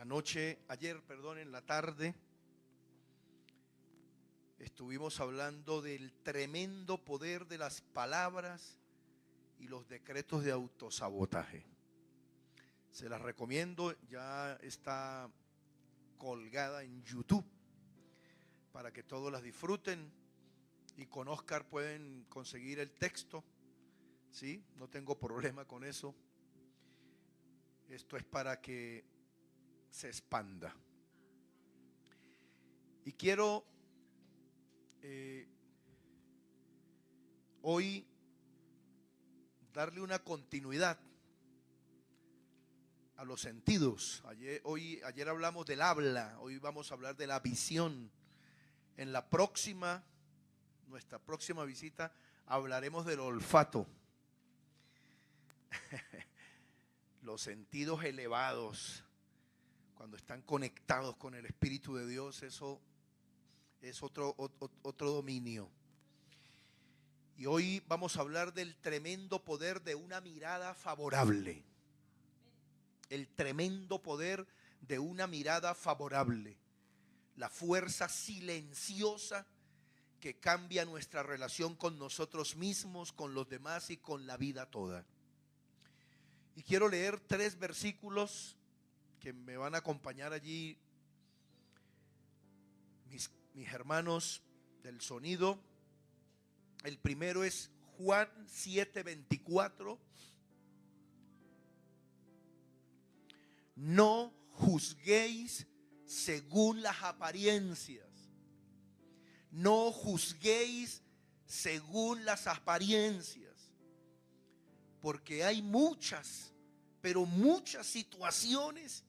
Ayer, en la tarde, estuvimos hablando del tremendo poder de las palabras y los decretos de autosabotaje. Se las recomiendo, ya está colgada en YouTube para que todos las disfruten, y con Oscar pueden conseguir el texto, ¿sí? No tengo problema con eso. Esto es para que se expanda. Y quiero hoy darle una continuidad a los sentidos. Ayer hablamos del habla, hoy vamos a hablar de la visión. En nuestra próxima visita, hablaremos del olfato. Los sentidos elevados, cuando están conectados con el Espíritu de Dios, eso es otro dominio. Y hoy vamos a hablar del tremendo poder de una mirada favorable. El tremendo poder de una mirada favorable. La fuerza silenciosa que cambia nuestra relación con nosotros mismos, con los demás y con la vida toda. Y quiero leer 3 versículos que me van a acompañar allí mis hermanos del sonido. El primero es Juan 7:24. No juzguéis según las apariencias. No juzguéis según las apariencias. Porque hay muchas, pero muchas situaciones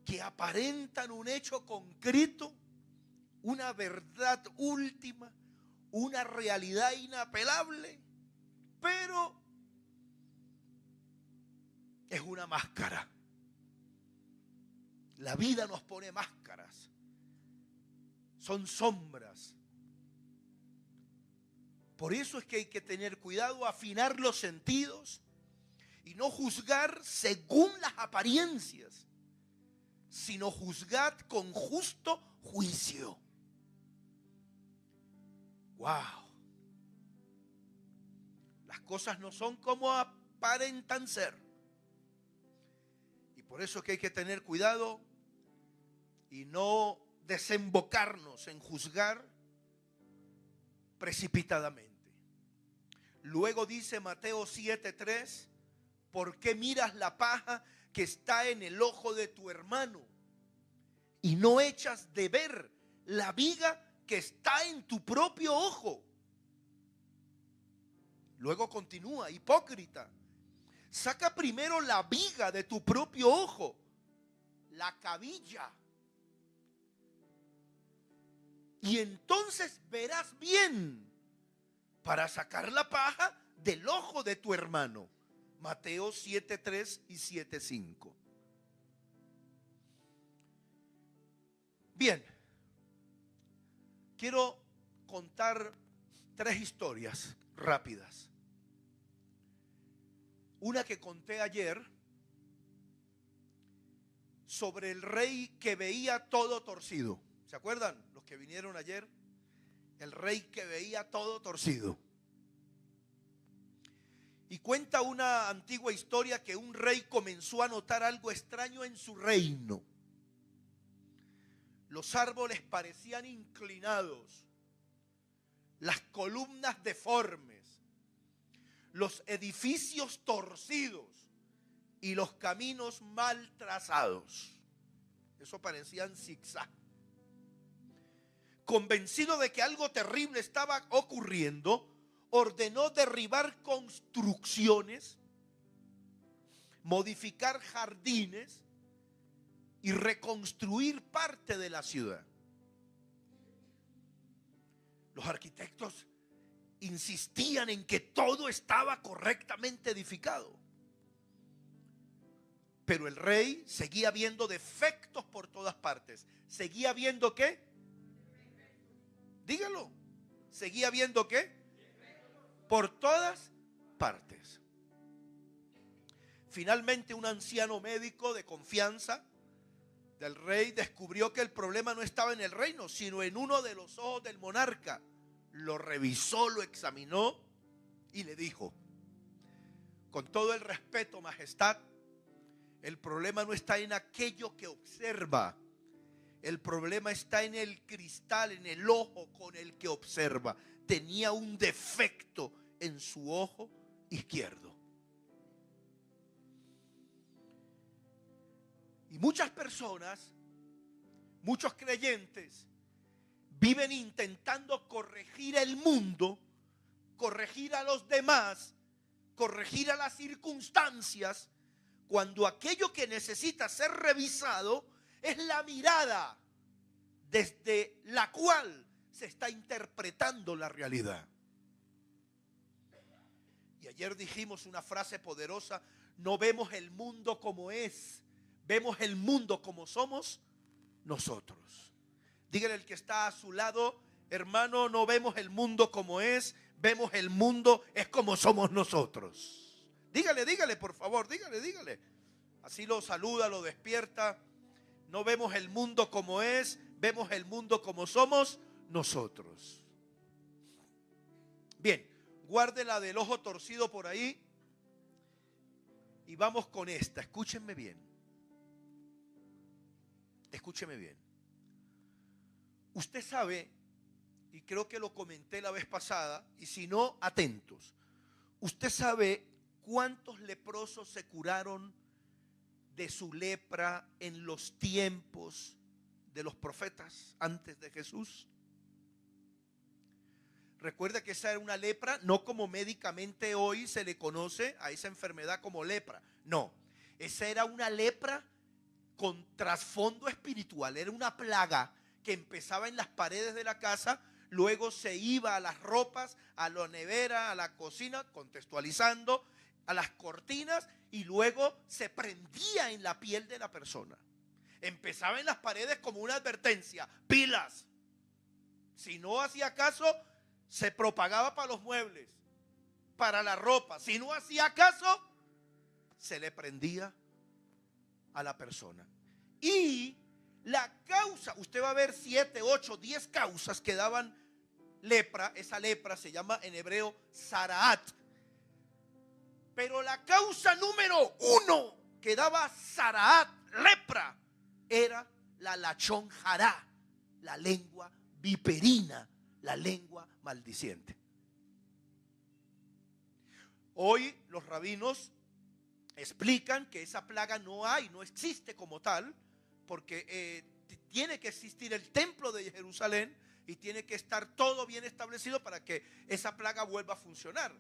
que aparentan un hecho concreto, una verdad última, una realidad inapelable, pero es una máscara. La vida nos pone máscaras, son sombras. Por eso es que hay que tener cuidado, afinar los sentidos y no juzgar según las apariencias, sino juzgad con justo juicio. ¡Wow! Las cosas no son como aparentan ser. Y por eso es que hay que tener cuidado y no desembocarnos en juzgar precipitadamente. Luego dice Mateo 7:3, ¿por qué miras la paja que está en el ojo de tu hermano y no echas de ver la viga que está en tu propio ojo? Luego continúa, hipócrita, saca primero la viga de tu propio ojo, la cabilla, y entonces verás bien para sacar la paja del ojo de tu hermano. Mateo 7:3 y 7:5. Bien, quiero contar 3 historias rápidas. Una que conté ayer sobre el rey que veía todo torcido. ¿Se acuerdan los que vinieron ayer? El rey que veía todo torcido. Y cuenta una antigua historia que un rey comenzó a notar algo extraño en su reino. Los árboles parecían inclinados, las columnas deformes, los edificios torcidos y los caminos mal trazados. Eso parecían zigzag. Convencido de que algo terrible estaba ocurriendo, ordenó derribar construcciones, modificar jardines y reconstruir parte de la ciudad. Los arquitectos insistían en que todo estaba correctamente edificado. Pero el rey seguía viendo defectos por todas partes. ¿Seguía viendo qué? Dígalo. ¿Seguía viendo qué? Por todas partes. Finalmente, un anciano médico de confianza del rey descubrió que el problema no estaba en el reino, sino en uno de los ojos del monarca. Lo revisó, lo examinó y le dijo: con todo el respeto, majestad, el problema no está en aquello que observa. El problema está en el cristal, en el ojo con el que observa. Tenía un defecto en su ojo izquierdo. Y muchas personas, muchos creyentes, viven intentando corregir el mundo, corregir a los demás, corregir a las circunstancias, cuando aquello que necesita ser revisado es la mirada desde la cual se está interpretando la realidad. Y ayer dijimos una frase poderosa: no vemos el mundo como es, vemos el mundo como somos nosotros. Dígale al que está a su lado: hermano, no vemos el mundo como es, vemos el mundo es como somos nosotros. Dígale, por favor, dígale. Así lo saluda, lo despierta. No vemos el mundo como es, vemos el mundo como somos nosotros. Bien, guarde la del ojo torcido por ahí y vamos con esta. Escúchenme bien. Escúcheme bien. Usted sabe, y creo que lo comenté la vez pasada, y si no, atentos. Usted sabe cuántos leprosos se curaron de su lepra en los tiempos de los profetas antes de Jesús. Recuerda que esa era una lepra, no como médicamente hoy se le conoce a esa enfermedad como lepra. No, esa era una lepra con trasfondo espiritual. Era una plaga que empezaba en las paredes de la casa, luego se iba a las ropas, a la nevera, a la cocina, contextualizando, a las cortinas, y luego se prendía en la piel de la persona. Empezaba en las paredes como una advertencia: pilas. Si no hacía caso, se propagaba para los muebles, para la ropa. Si no hacía caso, se le prendía a la persona. Y la causa, usted va a ver 7, 8, 10 causas que daban lepra. Esa lepra se llama en hebreo Saraat. Pero la causa número 1 que daba Saraat, lepra, era la lachón jará, la lengua viperina, la lengua maldiciente. Hoy los rabinos explican que esa plaga no existe como tal, porque tiene que existir el templo de Jerusalén y tiene que estar todo bien establecido para que esa plaga vuelva a funcionar.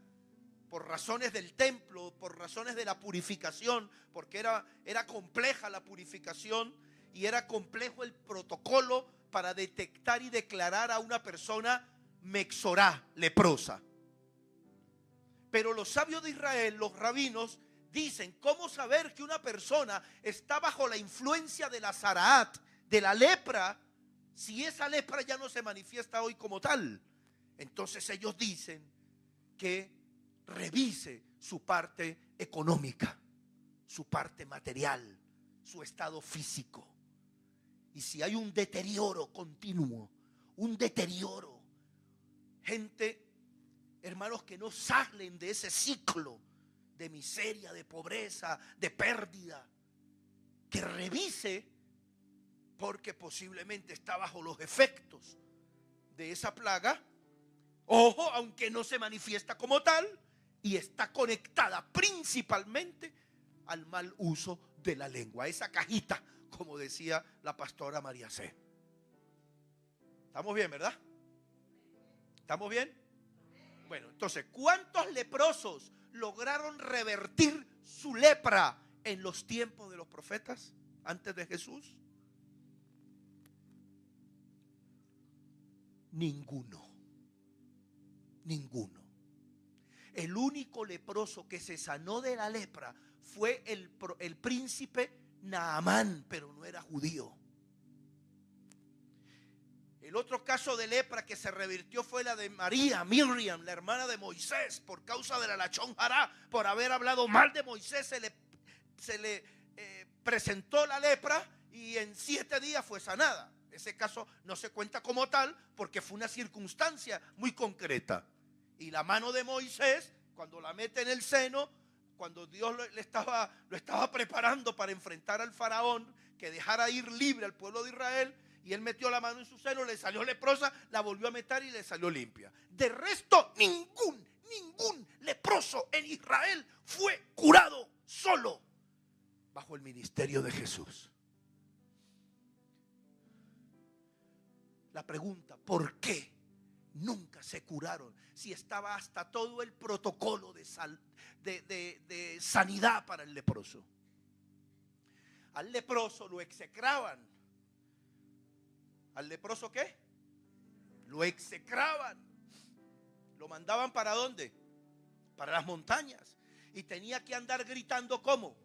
Por razones del templo, por razones de la purificación, porque era compleja la purificación y era complejo el protocolo para detectar y declarar a una persona mexorá, leprosa. Pero los sabios de Israel, los rabinos, dicen: ¿cómo saber que una persona está bajo la influencia de la Saraat, de la lepra, si esa lepra ya no se manifiesta hoy como tal? Entonces ellos dicen que revise su parte económica, su parte material, su estado físico. Y si hay un deterioro continuo, un deterioro, gente, hermanos, que no salen de ese ciclo de miseria, de pobreza, de pérdida, que revise, porque posiblemente está bajo los efectos de esa plaga. Ojo, aunque no se manifiesta como tal, y está conectada principalmente al mal uso de la lengua, esa cajita, como decía la pastora María C. ¿Estamos bien, verdad? ¿Estamos bien? Bueno, entonces, ¿cuántos leprosos lograron revertir su lepra en los tiempos de los profetas antes de Jesús? Ninguno. El único leproso que se sanó de la lepra fue el príncipe Naamán, pero no era judío. El otro caso de lepra que se revirtió fue la de Miriam, la hermana de Moisés, por causa de la lachón jará, por haber hablado mal de Moisés, se le presentó la lepra y en 7 días fue sanada. Ese caso no se cuenta como tal porque fue una circunstancia muy concreta. Y la mano de Moisés, cuando la mete en el seno, cuando Dios lo estaba preparando para enfrentar al faraón, que dejara ir libre al pueblo de Israel, y él metió la mano en su seno, le salió leprosa, la volvió a meter y le salió limpia. De resto, ningún leproso en Israel fue curado solo bajo el ministerio de Jesús. La pregunta, ¿por qué nunca se curaron? Si estaba hasta todo el protocolo de sanidad para el leproso. Al leproso lo execraban. ¿Al leproso qué? Lo execraban. Lo mandaban ¿para dónde? Para las montañas. Y tenía que andar gritando ¿cómo?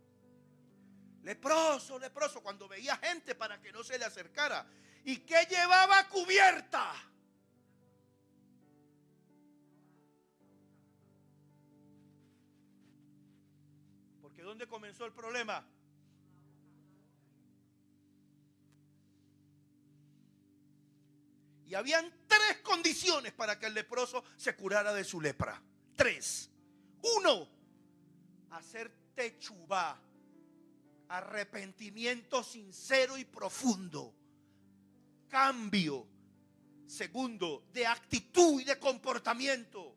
Leproso, leproso, cuando veía gente para que no se le acercara. ¿Y qué llevaba cubierta? Porque ¿dónde comenzó el problema? Y habían 3 condiciones para que el leproso se curara de su lepra. 3. 1, hacer techubá, arrepentimiento sincero y profundo. Cambio. 2, de actitud y de comportamiento.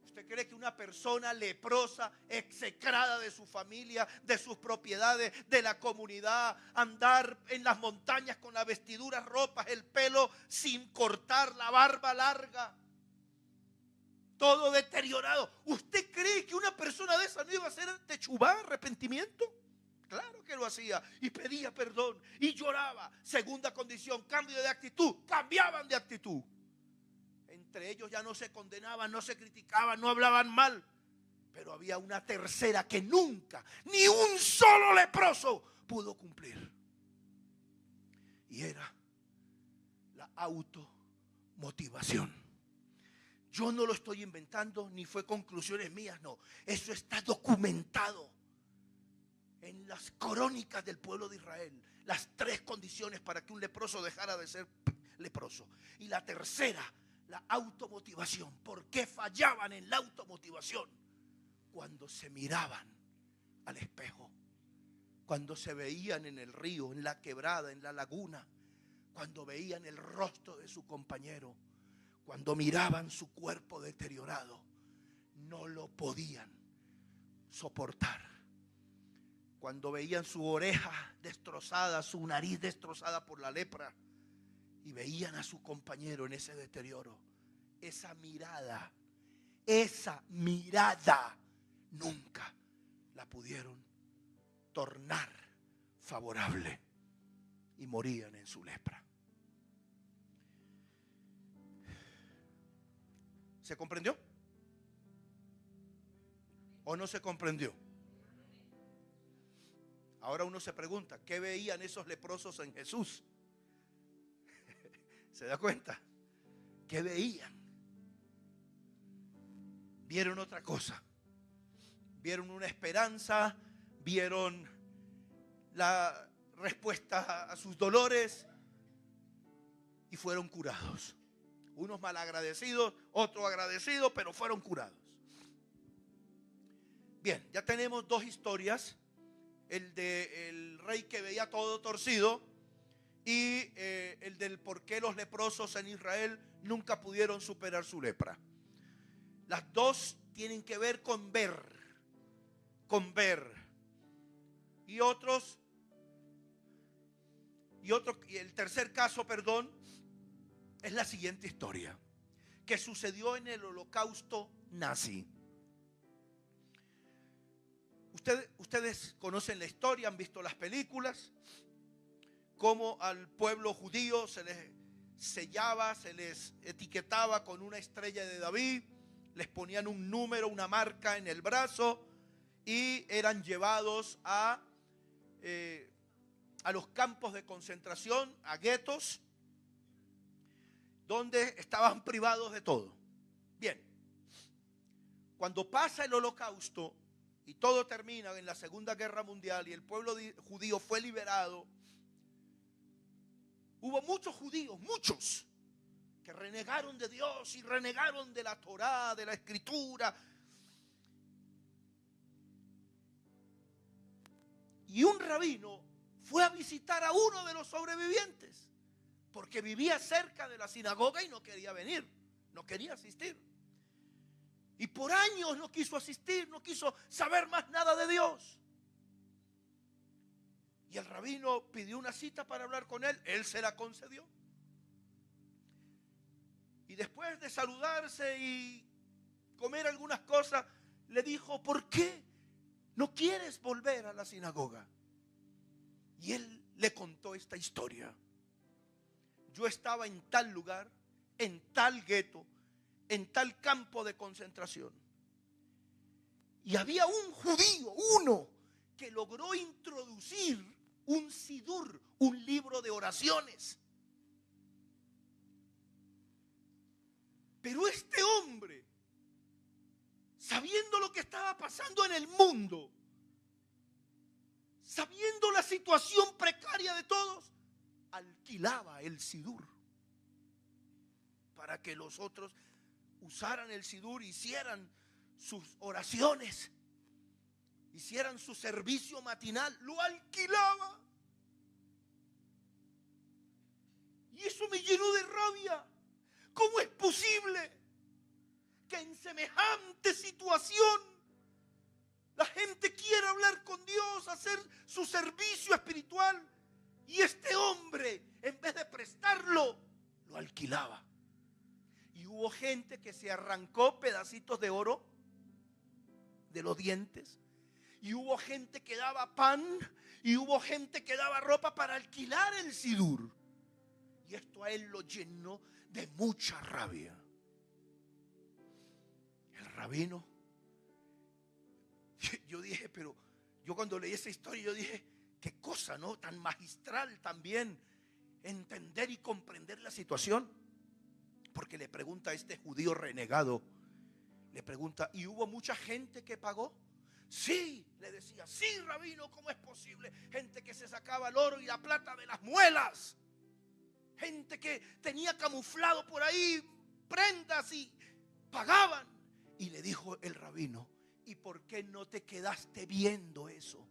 ¿Usted cree que una persona leprosa, execrada de su familia, de sus propiedades, de la comunidad, andar en las montañas con las vestiduras rotas, el pelo sin cortar, la barba larga, todo deteriorado? ¿Usted cree que una persona de esa no iba a hacer techubá, arrepentimiento? Claro que lo hacía y pedía perdón y lloraba. 2 condición, cambio de actitud. Cambiaban de actitud. Entre ellos ya no se condenaban, no se criticaban, no hablaban mal. Pero había una tercera que nunca, ni un solo leproso pudo cumplir. Y era la automotivación. Yo no lo estoy inventando, ni fue conclusiones mías, no. Eso está documentado en las crónicas del pueblo de Israel. Las 3 condiciones para que un leproso dejara de ser leproso. Y la tercera, la automotivación. ¿Por qué fallaban en la automotivación? Cuando se miraban al espejo, cuando se veían en el río, en la quebrada, en la laguna, cuando veían el rostro de su compañero, cuando miraban su cuerpo deteriorado, no lo podían soportar. Cuando veían su oreja destrozada, su nariz destrozada por la lepra, y veían a su compañero en ese deterioro, esa mirada nunca la pudieron tornar favorable y morían en su lepra. ¿Se comprendió? ¿O no se comprendió? Ahora uno se pregunta, ¿qué veían esos leprosos en Jesús? ¿Se da cuenta? ¿Qué veían? Vieron otra cosa. Vieron una esperanza, vieron la respuesta a sus dolores y fueron curados. Unos malagradecidos, otros agradecidos, pero fueron curados. Bien, ya tenemos 2 historias. El del rey que veía todo torcido y el del por qué los leprosos en Israel nunca pudieron superar su lepra. Las 2 tienen que ver con ver. Y el tercer caso, es la siguiente historia que sucedió en el holocausto nazi. Ustedes conocen la historia, han visto las películas, cómo al pueblo judío se les sellaba, se les etiquetaba con una estrella de David, les ponían un número, una marca en el brazo y eran llevados a los campos de concentración, a guetos, donde estaban privados de todo. Bien, cuando pasa el holocausto, y todo termina en la Segunda Guerra Mundial y el pueblo judío fue liberado, hubo muchos judíos, muchos, que renegaron de Dios y renegaron de la Torá, de la Escritura. Y un rabino fue a visitar a uno de los sobrevivientes, porque vivía cerca de la sinagoga y no quería venir, no quería asistir. Y por años no quiso asistir, no quiso saber más nada de Dios. Y el rabino pidió una cita para hablar con él se la concedió. Y después de saludarse y comer algunas cosas, le dijo: ¿por qué no quieres volver a la sinagoga? Y él le contó esta historia. Yo estaba en tal lugar, en tal gueto, en tal campo de concentración. Y había un judío, uno, que logró introducir un sidur, un libro de oraciones. Pero este hombre, sabiendo lo que estaba pasando en el mundo, sabiendo la situación precaria de todos, alquilaba el sidur para que los otros usaran el sidur, hicieran sus oraciones, hicieran su servicio matinal, lo alquilaba. Y eso me llenó de rabia. ¿Cómo es posible que en semejante situación la gente quiera hablar con Dios, hacer su servicio espiritual, y este hombre, en vez de prestarlo, lo alquilaba? Y hubo gente que se arrancó pedacitos de oro de los dientes, y hubo gente que daba pan, y hubo gente que daba ropa para alquilar el sidur. Y esto a él lo llenó de mucha rabia. El rabino, yo dije, pero yo cuando leí esa historia, yo dije, qué cosa, ¿no? Tan magistral también entender y comprender la situación. Porque le pregunta a este judío renegado, le pregunta: ¿y hubo mucha gente que pagó? Sí, le decía, sí, rabino, ¿cómo es posible? Gente que se sacaba el oro y la plata de las muelas, gente que tenía camuflado por ahí prendas y pagaban. Y le dijo el rabino: ¿y por qué no te quedaste viendo eso?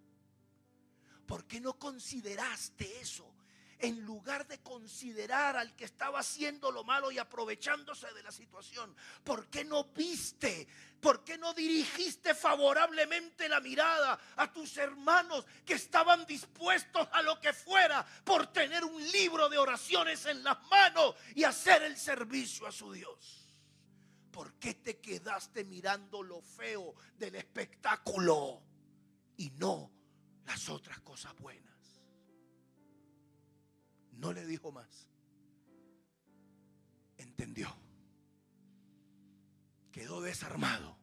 ¿Por qué no consideraste eso? En lugar de considerar al que estaba haciendo lo malo y aprovechándose de la situación, ¿por qué no viste? ¿Por qué no dirigiste favorablemente la mirada a tus hermanos que estaban dispuestos a lo que fuera por tener un libro de oraciones en las manos y hacer el servicio a su Dios? ¿Por qué te quedaste mirando lo feo del espectáculo y no las otras cosas buenas? No le dijo más. Entendió. Quedó desarmado.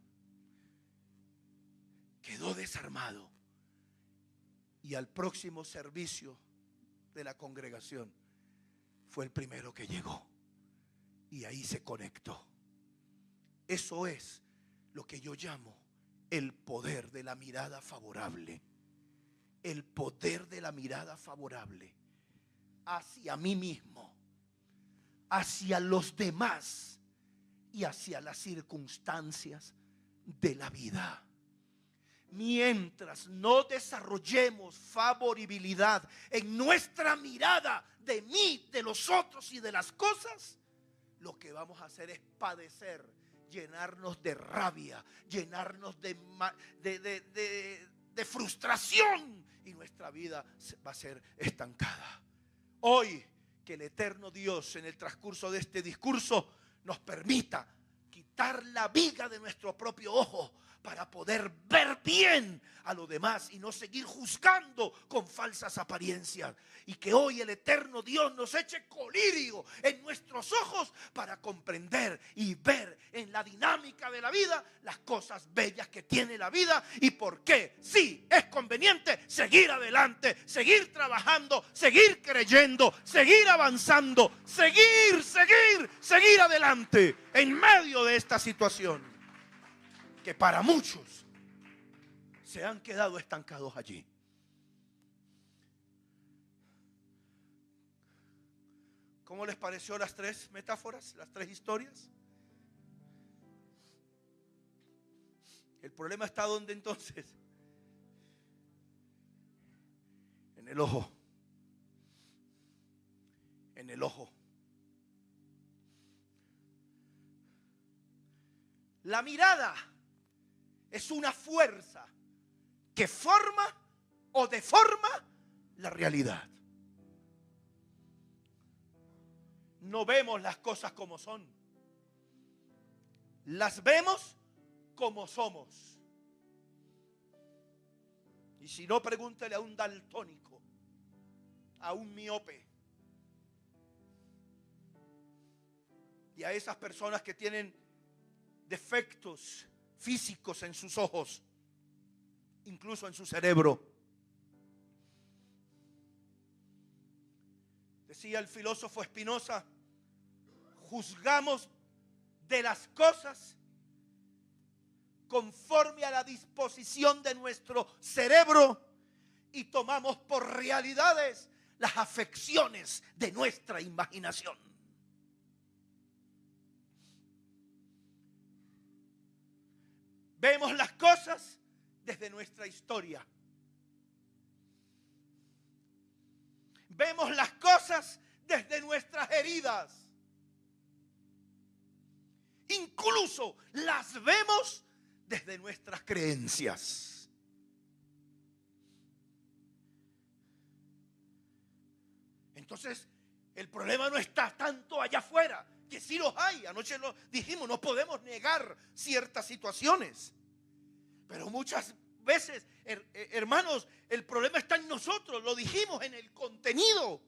Quedó desarmado. Y al próximo servicio de la congregación fue el primero que llegó. Y ahí se conectó. Eso es lo que yo llamo el poder de la mirada favorable. El poder de la mirada favorable hacia mí mismo, hacia los demás y hacia las circunstancias de la vida. Mientras no desarrollemos favoribilidad en nuestra mirada de mí, de los otros y de las cosas, lo que vamos a hacer es padecer, llenarnos de rabia, llenarnos de frustración, y nuestra vida va a ser estancada. Hoy, que el eterno Dios, en el transcurso de este discurso, nos permita quitar la viga de nuestro propio ojo para poder ver bien a los demás y no seguir juzgando con falsas apariencias. Y que hoy el eterno Dios nos eche colirio en nuestros ojos para comprender y ver en la dinámica de la vida las cosas bellas que tiene la vida y por qué sí es conveniente seguir adelante, seguir trabajando, seguir creyendo, seguir avanzando, seguir adelante en medio de esta situación que para muchos se han quedado estancados allí. ¿Cómo les pareció las tres metáforas, las tres historias? El problema está ¿dónde entonces? En el ojo. En el ojo. La mirada es una fuerza que forma o deforma la realidad. No vemos las cosas como son. Las vemos como somos. Y si no, pregúntele a un daltónico, a un miope, y a esas personas que tienen defectos físicos en sus ojos, incluso en su cerebro. Decía el filósofo Spinoza, juzgamos de las cosas conforme a la disposición de nuestro cerebro y tomamos por realidades las afecciones de nuestra imaginación. Vemos las cosas desde nuestra historia. Vemos las cosas desde nuestras heridas. Incluso las vemos desde nuestras creencias. Entonces, el problema no está tanto allá afuera, que sí los hay. Anoche lo dijimos, no podemos negar ciertas situaciones. Pero muchas veces, hermanos, el problema está en nosotros. Lo dijimos, en el contenido.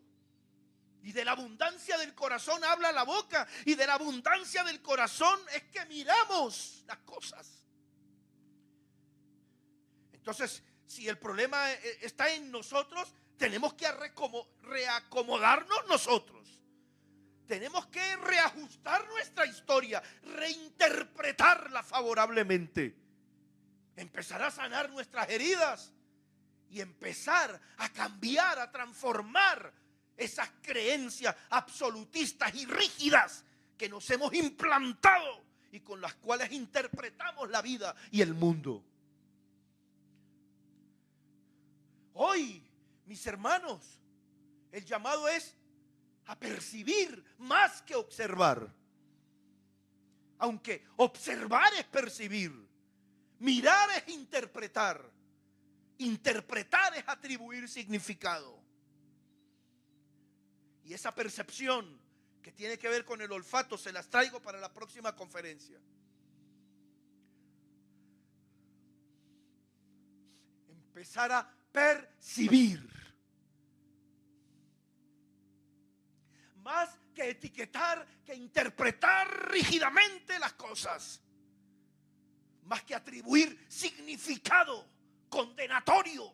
Y de la abundancia del corazón habla la boca. Y de la abundancia del corazón es que miramos las cosas. Entonces, si el problema está en nosotros, tenemos que reacomodarnos nosotros. Tenemos que reajustar nuestra historia, reinterpretarla favorablemente. Empezar a sanar nuestras heridas y empezar a cambiar, a transformar esas creencias absolutistas y rígidas que nos hemos implantado y con las cuales interpretamos la vida y el mundo. Hoy, mis hermanos, el llamado es a percibir más que observar. Aunque observar es percibir, mirar es interpretar, interpretar es atribuir significado. Y esa percepción que tiene que ver con el olfato se las traigo para la próxima conferencia. Empezar a percibir. Más que etiquetar, que interpretar rígidamente las cosas. Más que atribuir significado condenatorio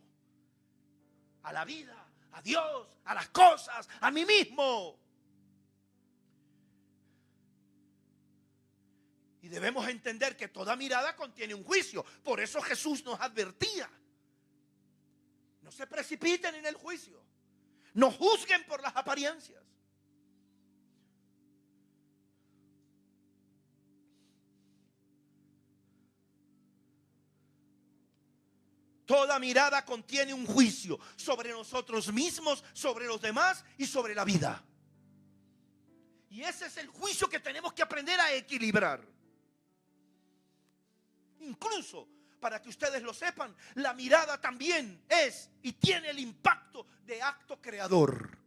a la vida, a Dios, a las cosas, a mí mismo. Y debemos entender que toda mirada contiene un juicio. Por eso Jesús nos advertía. No se precipiten en el juicio. No juzguen por las apariencias. Toda mirada contiene un juicio sobre nosotros mismos, sobre los demás y sobre la vida. Y ese es el juicio que tenemos que aprender a equilibrar. Incluso, para que ustedes lo sepan, la mirada también es y tiene el impacto de acto creador.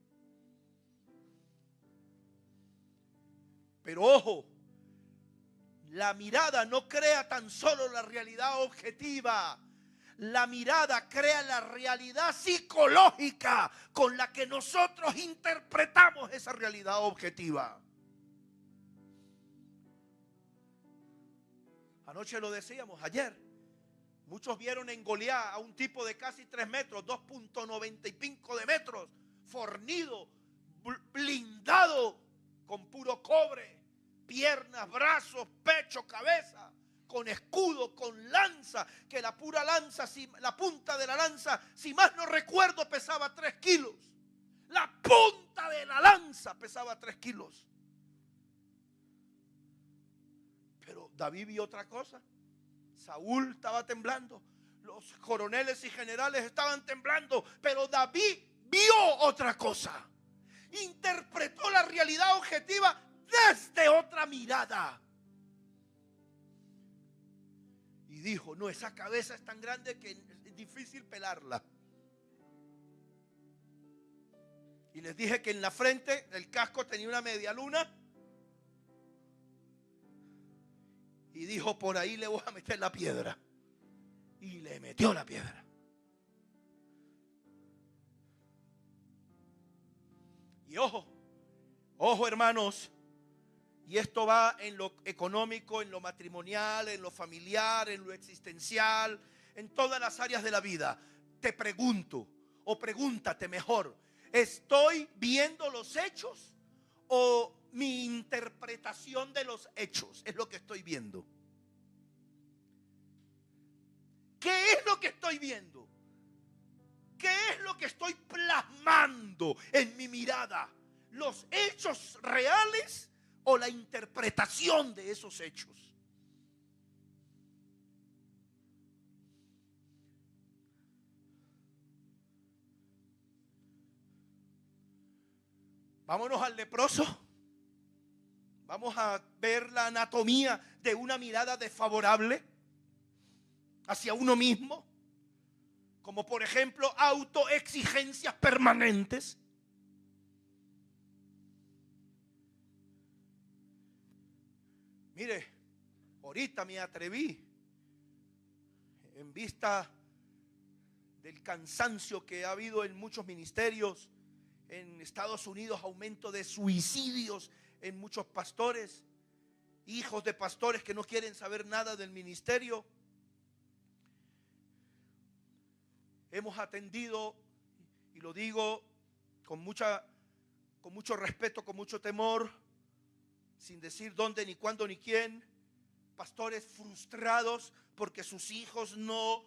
Pero ojo, la mirada no crea tan solo la realidad objetiva. La mirada crea la realidad psicológica con la que nosotros interpretamos esa realidad objetiva. Anoche lo decíamos, ayer. Muchos vieron en Goliat a un tipo de casi 3 metros, 2.95 de metros, fornido, blindado con puro cobre, piernas, brazos, pecho, cabeza, con escudo, con lanza, que la pura lanza, la punta de la lanza, si más no recuerdo, pesaba 3 kilos. La punta de la lanza pesaba 3 kilos. Pero David vio otra cosa. Saúl estaba temblando, los coroneles y generales estaban temblando, pero David vio otra cosa. Interpretó la realidad objetiva desde otra mirada. Y dijo, no, esa cabeza es tan grande que es difícil pelarla. Y les dije que en la frente el casco tenía una media luna. Y dijo, por ahí le voy a meter la piedra. Y le metió la piedra. Y ojo, ojo hermanos, y esto va en lo económico, en lo matrimonial, en lo familiar, en lo existencial, en todas las áreas de la vida. Te pregunto, o pregúntate mejor, ¿estoy viendo los hechos o mi interpretación de los hechos es lo que estoy viendo? ¿Qué es lo que estoy viendo? ¿Qué es lo que estoy plasmando en mi mirada? ¿Los hechos reales o la interpretación de esos hechos? Vámonos al leproso. Vamos a ver la anatomía de una mirada desfavorable hacia uno mismo, como por ejemplo autoexigencias permanentes. Mire, ahorita me atreví, en vista del cansancio que ha habido en muchos ministerios, en Estados Unidos, aumento de suicidios en muchos pastores, hijos de pastores que no quieren saber nada del ministerio. Hemos atendido, y lo digo con mucho respeto, con mucho temor, sin decir dónde, ni cuándo, ni quién, pastores frustrados porque sus hijos no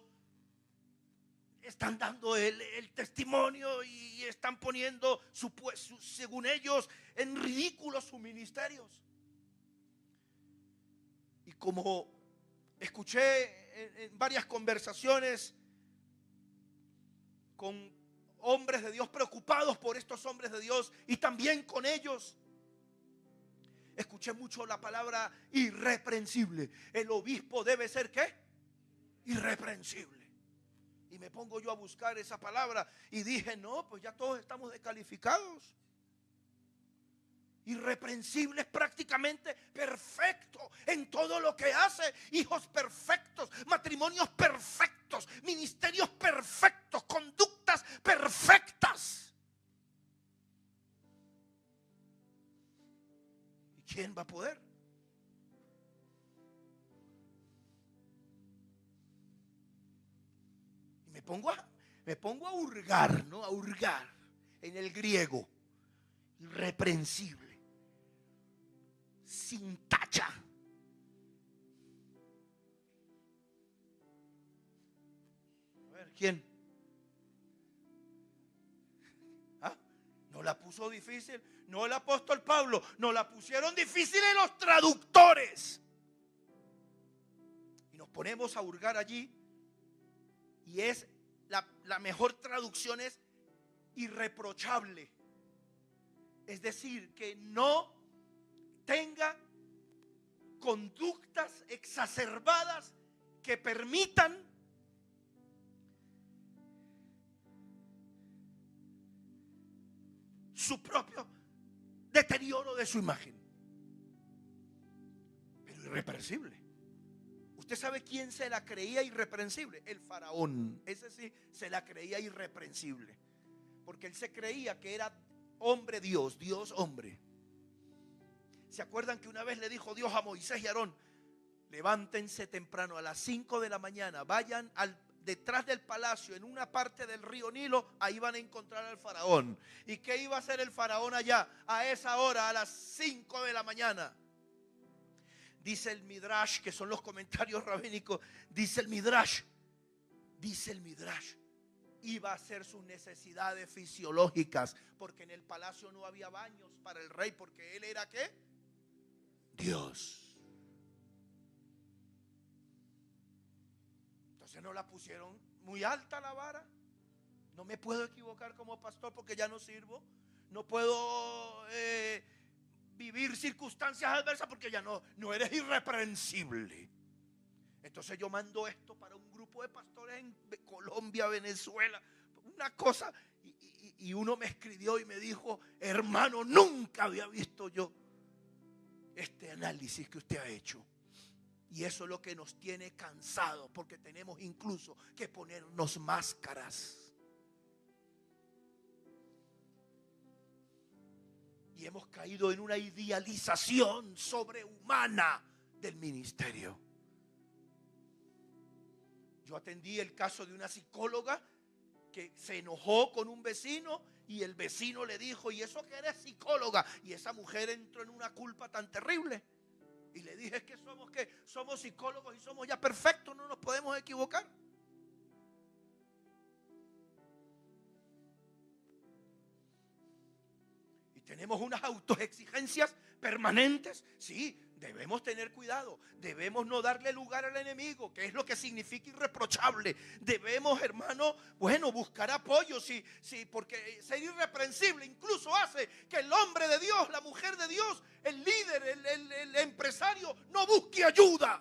están dando el testimonio y están poniendo, según ellos, en ridículo sus ministerios. Y como escuché en varias conversaciones con hombres de Dios preocupados por estos hombres de Dios y también con ellos, escuché mucho la palabra irreprensible. El obispo debe ser ¿qué? Irreprensible. Y me pongo yo a buscar esa palabra y dije, no, pues ya todos estamos descalificados. Irreprensible es prácticamente perfecto en todo lo que hace. Hijos perfectos, matrimonios perfectos, ministerios perfectos, conductas perfectas. ¿Y quién va a poder? Y me pongo a hurgar, ¿no? A hurgar en el griego. Irreprensible, sin tacha. A ver, ¿quién? ¿Ah? ¿No la puso difícil? No el apóstol Pablo, no la pusieron difícil en los traductores. Y nos ponemos a hurgar allí. Y es la mejor traducción es irreprochable. Es decir, que no tenga conductas exacerbadas que permitan su propio deterioro de su imagen. Pero irreprensible. ¿Usted sabe quién se la creía irreprensible? El faraón. Ese sí se la creía irreprensible. Porque él se creía que era hombre Dios, Dios hombre. ¿Se acuerdan que una vez le dijo Dios a Moisés y Aarón? Levántense temprano a las 5 de la mañana, vayan detrás del palacio, en una parte del río Nilo, ahí van a encontrar al faraón. ¿Y qué iba a hacer el faraón allá a esa hora, a las 5 de la mañana? Dice el Midrash, que son los comentarios rabínicos, dice el Midrash, iba a hacer sus necesidades fisiológicas, porque en el palacio no había baños para el rey, porque él era ¿qué? Dios. Entonces no la pusieron muy alta la vara. No me puedo equivocar como pastor porque ya no sirvo. No puedo vivir circunstancias adversas porque ya no eres irreprensible. Entonces yo mando esto para un grupo de pastores en Colombia, Venezuela, una cosa, y uno me escribió y me dijo: hermano, nunca había visto yo este análisis que usted ha hecho. Y eso es lo que nos tiene cansados, porque tenemos incluso que ponernos máscaras. Y hemos caído en una idealización sobrehumana del ministerio. Yo atendí el caso de una psicóloga que se enojó con un vecino y el vecino le dijo: ¿y eso que eres psicóloga? Y esa mujer entró en una culpa tan terrible. Y le dije: es que somos psicólogos y somos ya perfectos, no nos podemos equivocar. Tenemos unas autoexigencias permanentes. Sí, debemos tener cuidado. Debemos no darle lugar al enemigo, que es lo que significa irreprochable. Debemos, hermano, buscar apoyo. Sí, porque ser irreprensible incluso hace que el hombre de Dios, la mujer de Dios, el líder, el empresario, no busque ayuda.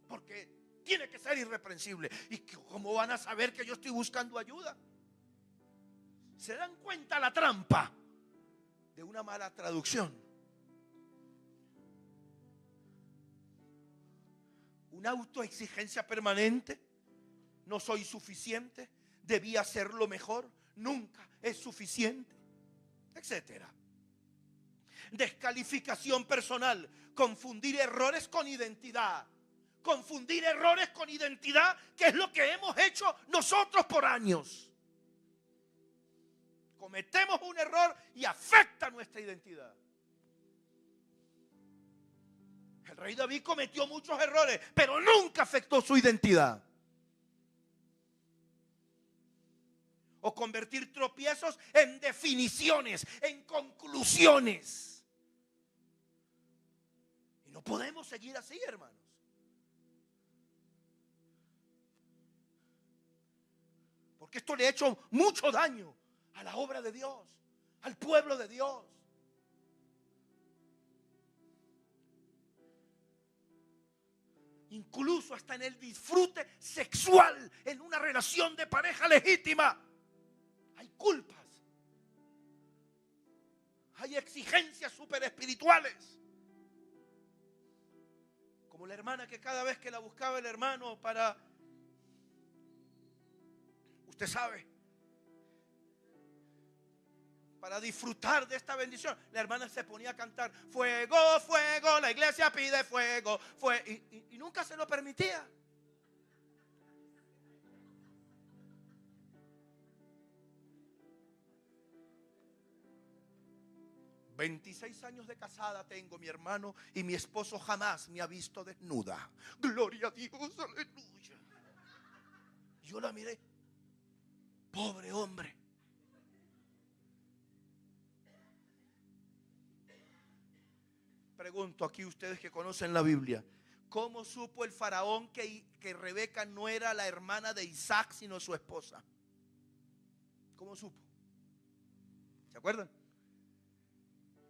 Porque tiene que ser irreprensible. ¿Y cómo van a saber que yo estoy buscando ayuda? ¿Se dan cuenta la trampa de una mala traducción? Una autoexigencia permanente. No soy suficiente, debía hacerlo mejor, nunca es suficiente, etcétera. Descalificación personal, confundir errores con identidad. Confundir errores con identidad, que es lo que hemos hecho nosotros por años. Cometemos un error y afecta nuestra identidad. El rey David cometió muchos errores, pero nunca afectó su identidad. O convertir tropiezos en definiciones, en conclusiones. Y no podemos seguir así, hermanos. Porque esto le ha hecho mucho daño a la obra de Dios, al pueblo de Dios. Incluso hasta en el disfrute sexual, en una relación de pareja legítima, hay culpas, hay exigencias super espirituales. Como la hermana que cada vez que la buscaba el hermano para, usted sabe, para disfrutar de esta bendición, la hermana se ponía a cantar: fuego, fuego, la iglesia pide fuego, y nunca se lo permitía. ...26 años de casada tengo, mi hermano, y mi esposo jamás me ha visto desnuda. Gloria a Dios, aleluya. Yo la miré: pobre hombre. Pregunto aquí, ustedes que conocen la Biblia, ¿cómo supo el faraón que Rebeca no era la hermana de Isaac, sino su esposa? ¿Cómo supo? ¿Se acuerdan?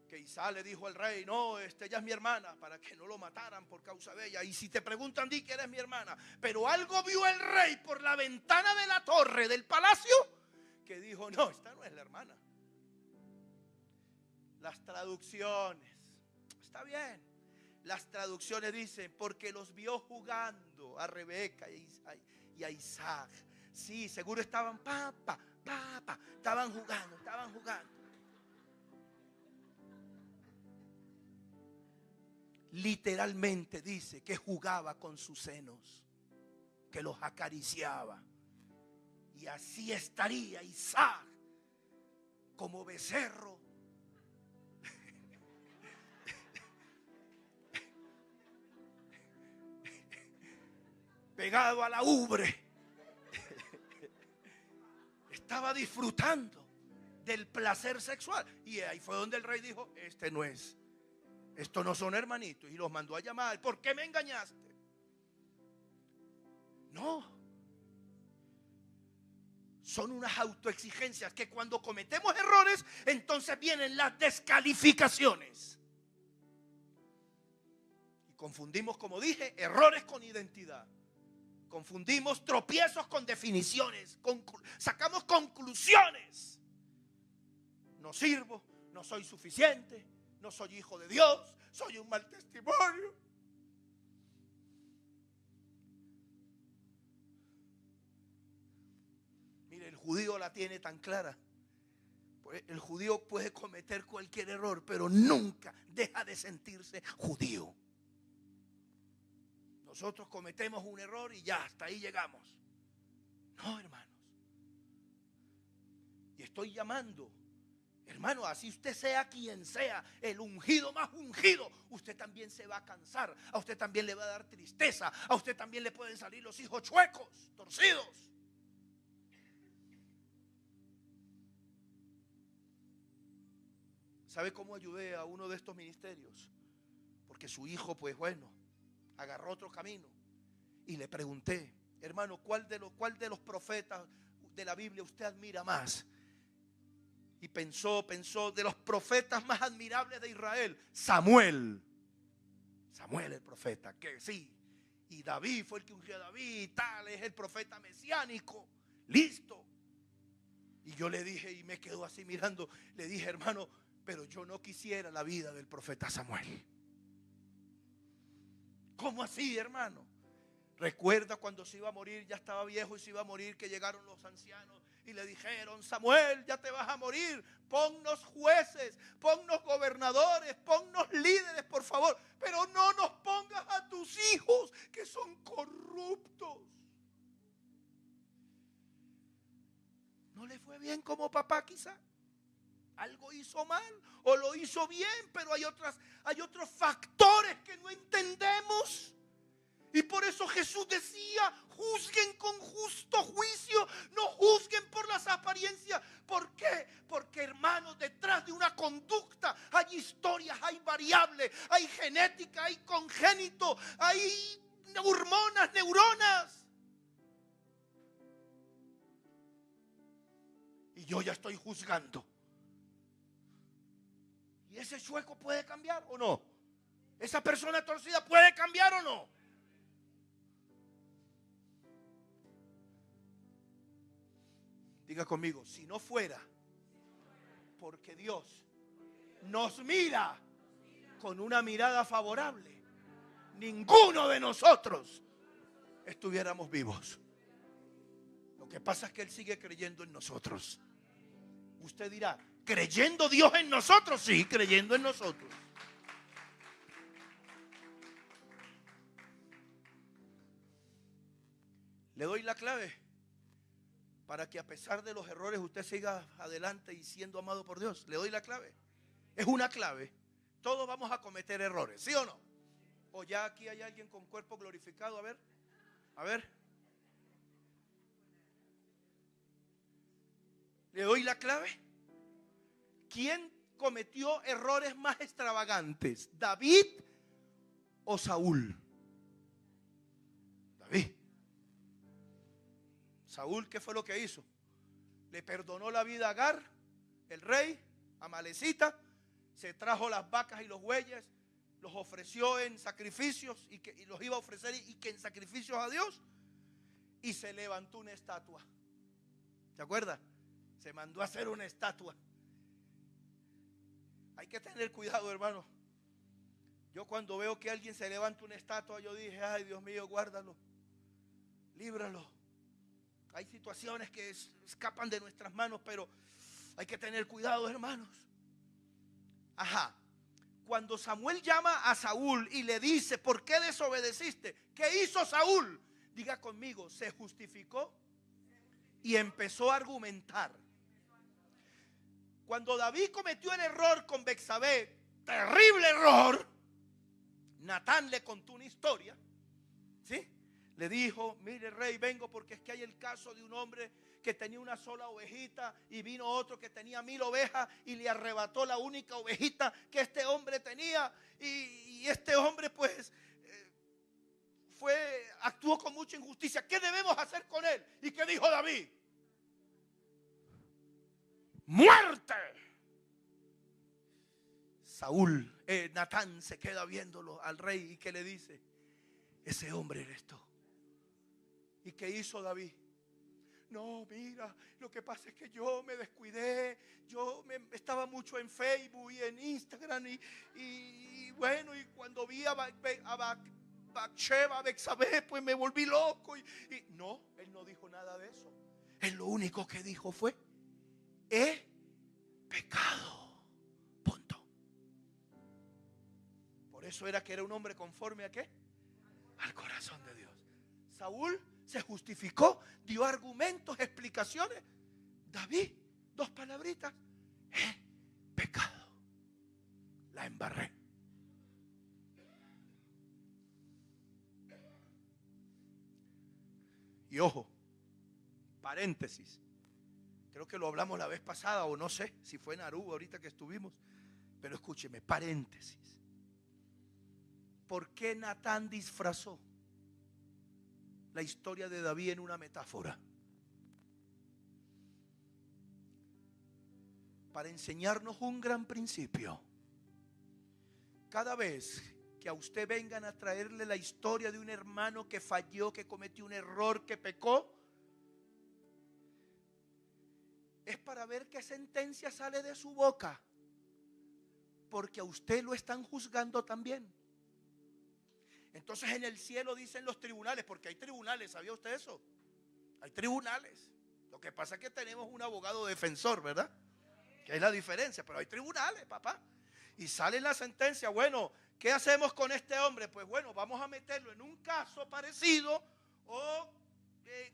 Que Isaac le dijo al rey: no, ella es mi hermana, para que no lo mataran por causa de ella. Y si te preguntan, di que eres mi hermana. Pero algo vio el rey por la ventana de la torre del palacio, que dijo: no, esta no es la hermana. Las traducciones, está bien, las traducciones dicen: porque los vio jugando a Rebeca y a Isaac. Sí, seguro estaban estaban jugando. Literalmente dice que jugaba con sus senos, que los acariciaba. Y así estaría Isaac, como becerro, pegado a la ubre. Estaba disfrutando del placer sexual. Y ahí fue donde el rey dijo: estos no son hermanitos. Y los mandó a llamar. ¿Por qué me engañaste? No. Son unas autoexigencias que cuando cometemos errores, entonces vienen las descalificaciones. Y confundimos, como dije, errores con identidad. Confundimos tropiezos con definiciones. Sacamos conclusiones. No sirvo, no soy suficiente, no soy hijo de Dios, soy un mal testimonio. Mire, el judío la tiene tan clara. El judío puede cometer cualquier error, pero nunca deja de sentirse judío. Nosotros cometemos un error y ya, hasta ahí llegamos. No, hermanos. Y estoy llamando, hermano, así usted sea quien sea, el ungido más ungido, usted también se va a cansar. A usted también le va a dar tristeza. A usted también le pueden salir los hijos chuecos, torcidos. ¿Sabe cómo ayudé a uno de estos ministerios? Porque su hijo, pues bueno, agarró otro camino. Y le pregunté: hermano, ¿cuál de los profetas de la Biblia usted admira más? Y pensó, de los profetas más admirables de Israel, Samuel el profeta, que sí. Y David fue el que ungió a David y tal, es el profeta mesiánico, listo. Y yo le dije, y me quedó así mirando, le dije: hermano, pero yo no quisiera la vida del profeta Samuel. ¿Cómo así, hermano? Recuerda cuando se iba a morir, ya estaba viejo y se iba a morir, que llegaron los ancianos y le dijeron: Samuel, ya te vas a morir, ponnos jueces, ponnos gobernadores, ponnos líderes, por favor, pero no nos pongas a tus hijos que son corruptos. ¿No le fue bien como papá quizá? Algo hizo mal o lo hizo bien, pero hay otros factores que no entendemos. Y por eso Jesús decía: juzguen con justo juicio, no juzguen por las apariencias. ¿Por qué? Porque, hermanos, detrás de una conducta hay historias, hay variables, hay genética, hay congénito, hay hormonas, neuronas. Y yo ya estoy juzgando. ¿Y ese chueco puede cambiar o no? ¿Esa persona torcida puede cambiar o no? Diga conmigo: si no fuera porque Dios nos mira con una mirada favorable, ninguno de nosotros estuviéramos vivos. Lo que pasa es que Él sigue creyendo en nosotros. Usted dirá: ¿creyendo Dios en nosotros? Sí, creyendo en nosotros. Le doy la clave para que, a pesar de los errores, usted siga adelante y siendo amado por Dios. Le doy la clave. Es una clave. Todos vamos a cometer errores, ¿sí o no? O ya aquí hay alguien con cuerpo glorificado. A ver. Le doy la clave. ¿Quién cometió errores más extravagantes? ¿David o Saúl? David. Saúl, ¿qué fue lo que hizo? Le perdonó la vida a Agar, el rey, amalecita. Se trajo las vacas y los bueyes, los ofreció en sacrificios y los iba a ofrecer y que en sacrificios a Dios. Y se levantó una estatua. ¿Se acuerda? Se mandó a hacer una estatua. Hay que tener cuidado, hermano. Yo cuando veo que alguien se levanta una estatua, yo dije: ay, Dios mío, guárdalo, líbralo. Hay situaciones que escapan de nuestras manos, pero hay que tener cuidado, hermanos. Ajá. Cuando Samuel llama a Saúl y le dice: ¿por qué desobedeciste? ¿Qué hizo Saúl? Diga conmigo: se justificó y empezó a argumentar. Cuando David cometió el error con Betsabé, terrible error, Natán le contó una historia, ¿sí? Le dijo: mire, rey, vengo porque es que hay el caso de un hombre que tenía una sola ovejita y vino otro que tenía 1000 ovejas y le arrebató la única ovejita que este hombre tenía. Y este hombre pues actuó con mucha injusticia. ¿Qué debemos hacer con él? ¿Y qué dijo David? ¡Muerte! Natán se queda viéndolo al rey y que le dice: ese hombre eres tú. ¿Y qué hizo David? No, mira, lo que pasa es que yo me descuidé. Estaba mucho en Facebook y en Instagram y bueno, y cuando vi a Bathsheba, Betsabé, pues me volví loco. Y no, él no dijo nada de eso. Él lo único que dijo fue: he pecado. Punto. Por eso era que era un hombre conforme ¿a qué? Al corazón de Dios. Saúl se justificó, dio argumentos, explicaciones. David, 2 palabritas: he pecado. La embarré. Y ojo, paréntesis, creo que lo hablamos la vez pasada, o no sé si fue en Aruba ahorita que estuvimos, pero escúcheme, paréntesis. ¿Por qué Natán disfrazó la historia de David en una metáfora? Para enseñarnos un gran principio. Cada vez que a usted vengan a traerle la historia de un hermano que falló, que cometió un error, que pecó, es para ver qué sentencia sale de su boca, porque a usted lo están juzgando también. Entonces en el cielo dicen los tribunales, porque hay tribunales, ¿sabía usted eso? Hay tribunales. Lo que pasa es que tenemos un abogado defensor, ¿verdad? Que es la diferencia, pero hay tribunales, papá. Y sale la sentencia: bueno, ¿qué hacemos con este hombre? Pues bueno, vamos a meterlo en un caso parecido o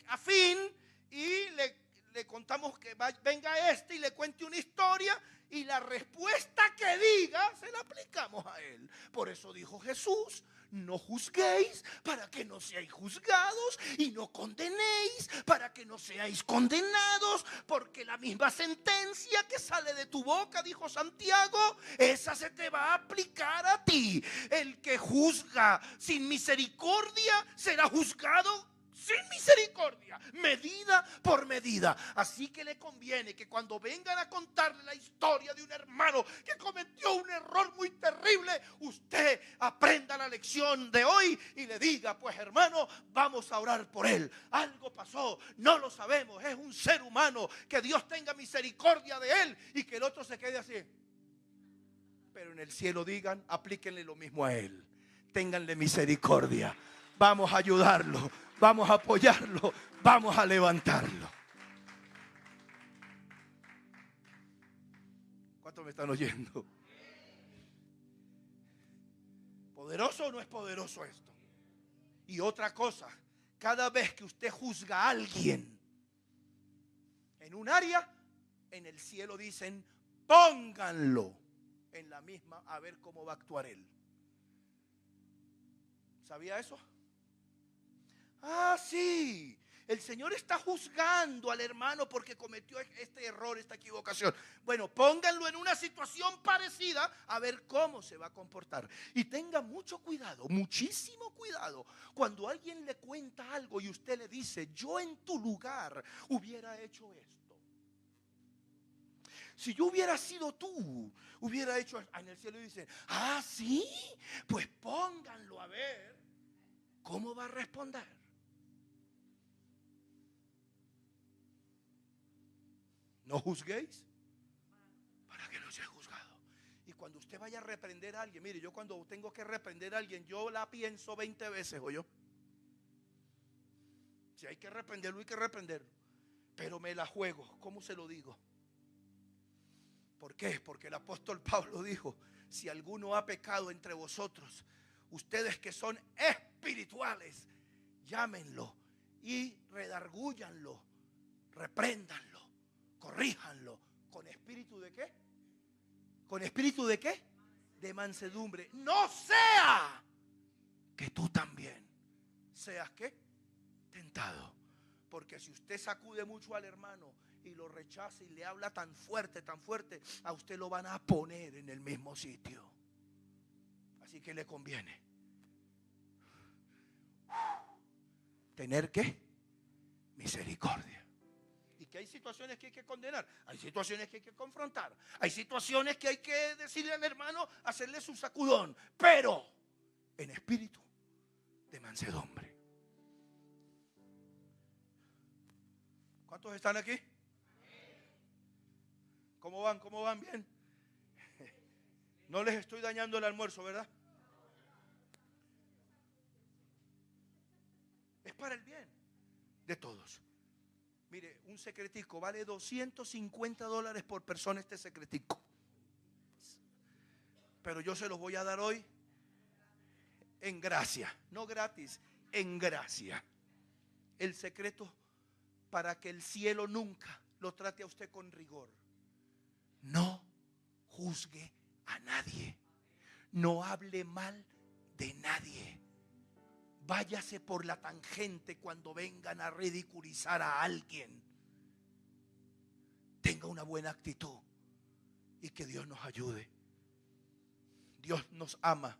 afín, y le contamos que venga y le cuente una historia, y la respuesta que diga se la aplicamos a él. Por eso dijo Jesús: no juzguéis para que no seáis juzgados, y no condenéis para que no seáis condenados, porque la misma sentencia que sale de tu boca, dijo Santiago, esa se te va a aplicar a ti. El que juzga sin misericordia será juzgado sin misericordia, medida por medida. Así que le conviene que cuando vengan a contarle la historia de un hermano que cometió un error muy terrible, usted aprenda la lección de hoy y le diga: pues hermano, vamos a orar por él. Algo pasó, no lo sabemos, es un ser humano, que Dios tenga misericordia de él, y que el otro se quede así. Pero en el cielo digan: aplíquenle lo mismo a él, ténganle misericordia, vamos a ayudarlo, vamos a apoyarlo, vamos a levantarlo. ¿Cuántos me están oyendo? ¿Poderoso o no es poderoso esto? Y otra cosa, cada vez que usted juzga a alguien en un área, en el cielo dicen: pónganlo en la misma, a ver cómo va a actuar él. ¿Sabía eso? Ah, sí. El Señor está juzgando al hermano porque cometió este error, esta equivocación. Bueno, pónganlo en una situación parecida, a ver cómo se va a comportar. Y tenga mucho cuidado, muchísimo cuidado, cuando alguien le cuenta algo y usted le dice: yo en tu lugar hubiera hecho esto. Si yo hubiera sido tú, hubiera hecho. En el cielo dicen: ah, sí, pues pónganlo a ver cómo va a responder. No juzguéis para que no sea juzgado. Y cuando usted vaya a reprender a alguien, mire, yo cuando tengo que reprender a alguien, yo la pienso 20 veces, ¿oyó? Si hay que reprenderlo, hay que reprenderlo. Pero me la juego. ¿Cómo se lo digo? ¿Por qué? Porque el apóstol Pablo dijo: si alguno ha pecado entre vosotros, ustedes que son espirituales, llámenlo y redargúyanlo, repréndanlo, corríjanlo. ¿Con espíritu de qué? ¿Con espíritu de qué? De mansedumbre. No sea que tú también seas ¿qué? tentado. Porque si usted sacude mucho al hermano y lo rechaza y le habla tan fuerte, a usted lo van a poner en el mismo sitio. Así que le conviene tener ¿qué? Misericordia. Y que hay situaciones que hay que condenar, hay situaciones que hay que confrontar, hay situaciones que hay que decirle al hermano, hacerle su sacudón, pero en espíritu de mansedumbre. ¿Cuántos están aquí? ¿Cómo van? ¿Cómo van? Bien. No les estoy dañando el almuerzo, ¿verdad? Es para el bien de todos. Mire, un secretico vale $250 por persona, este secretico. Pero yo se los voy a dar hoy en gracia, no gratis, en gracia. El secreto para que el cielo nunca lo trate a usted con rigor. No juzgue a nadie. No hable mal de nadie. Váyase por la tangente cuando vengan a ridiculizar a alguien. Tenga una buena actitud y que Dios nos ayude. Dios nos ama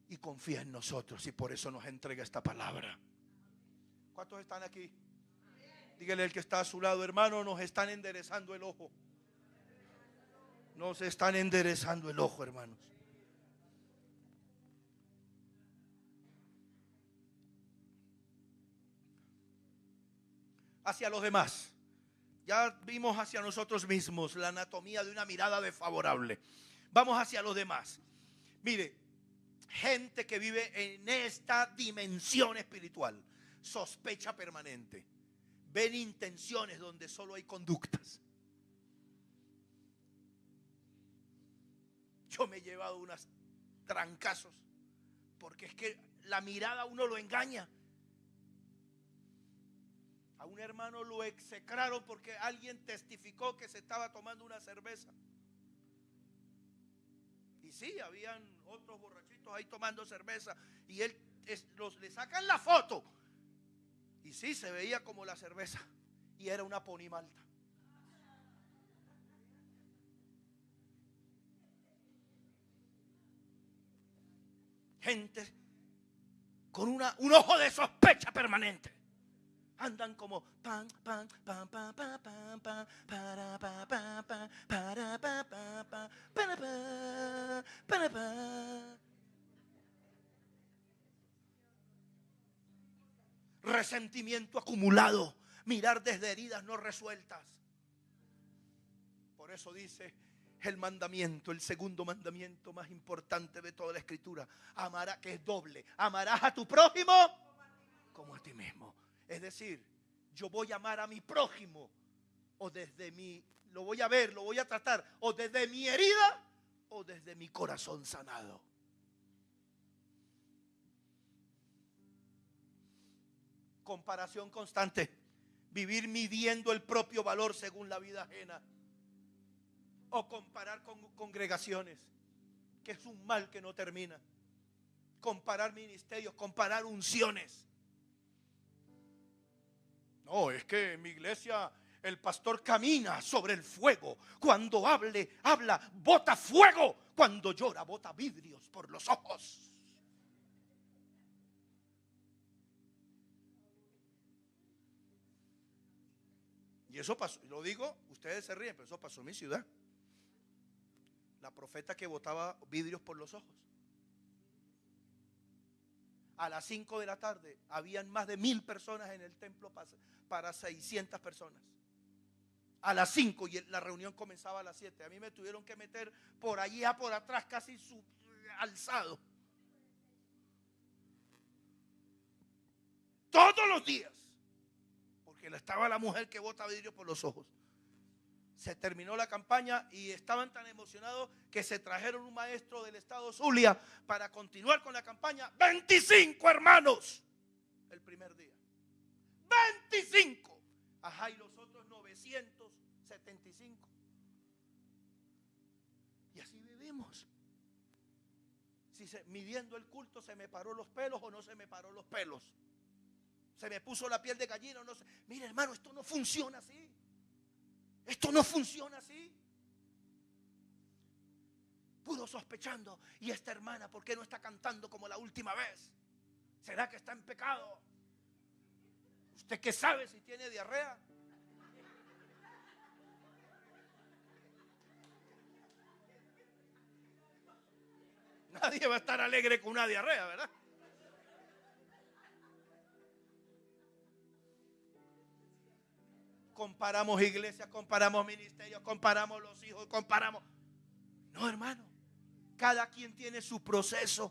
y confía en nosotros y por eso nos entrega esta palabra. ¿Cuántos están aquí? Dígale al que está a su lado, hermano, nos están enderezando el ojo. Nos están enderezando el ojo, hermanos. Hacia los demás. Ya vimos hacia nosotros mismos la anatomía de una mirada desfavorable. Vamos hacia los demás. Mire, gente que vive en esta dimensión espiritual, sospecha permanente. Ven intenciones donde solo hay conductas. Yo me he llevado unos trancazos porque es que la mirada a uno lo engaña. A un hermano lo execraron porque alguien testificó que se estaba tomando una cerveza. Y sí, habían otros borrachitos ahí tomando cerveza y él le sacan la foto. Y sí, se veía como la cerveza y era una Pony Malta. Gente con un ojo de sospecha permanente. Andan como pam pam pam pam pam pam pam para pa pa pa para pa pa pa para pa. Resentimiento acumulado, mirar desde heridas no resueltas. Por eso dice el mandamiento, el segundo mandamiento más importante de toda la escritura, amarás, que es doble, amarás a tu prójimo como a ti mismo. Es decir, yo voy a amar a mi prójimo o desde mi, lo voy a ver, lo voy a tratar o desde mi herida o desde mi corazón sanado. Comparación constante, vivir midiendo el propio valor según la vida ajena o comparar con congregaciones, que es un mal que no termina. Comparar ministerios, comparar unciones. No, es que en mi iglesia el pastor camina sobre el fuego. Cuando habla, bota fuego. Cuando llora, bota vidrios por los ojos. Y eso pasó, lo digo, ustedes se ríen, pero eso pasó en mi ciudad. La profeta que botaba vidrios por los ojos. A las 5 de la tarde habían más de 1000 personas en el templo para 600 personas. A las 5 y la reunión comenzaba a las 7. A mí me tuvieron que meter por allá, por atrás, casi alzado. Todos los días. Porque estaba la mujer que bota vidrio por los ojos. Se terminó la campaña y estaban tan emocionados que se trajeron un maestro del estado Zulia para continuar con la campaña. 25 hermanos el primer día. 25. Ajá, y los otros 975. Y así vivimos. Si midiendo el culto se me paró los pelos o no se me paró los pelos. se me puso la piel de gallina, no sé. Mire, hermano, esto no funciona así. Esto no funciona así. Pudo sospechando, y esta hermana, ¿por qué no está cantando como la última vez? ¿Será que está en pecado? ¿Usted qué sabe si tiene diarrea? Nadie va a estar alegre con una diarrea, ¿verdad? Comparamos iglesias, comparamos ministerios, comparamos los hijos, comparamos. No, hermano. Cada quien tiene su proceso.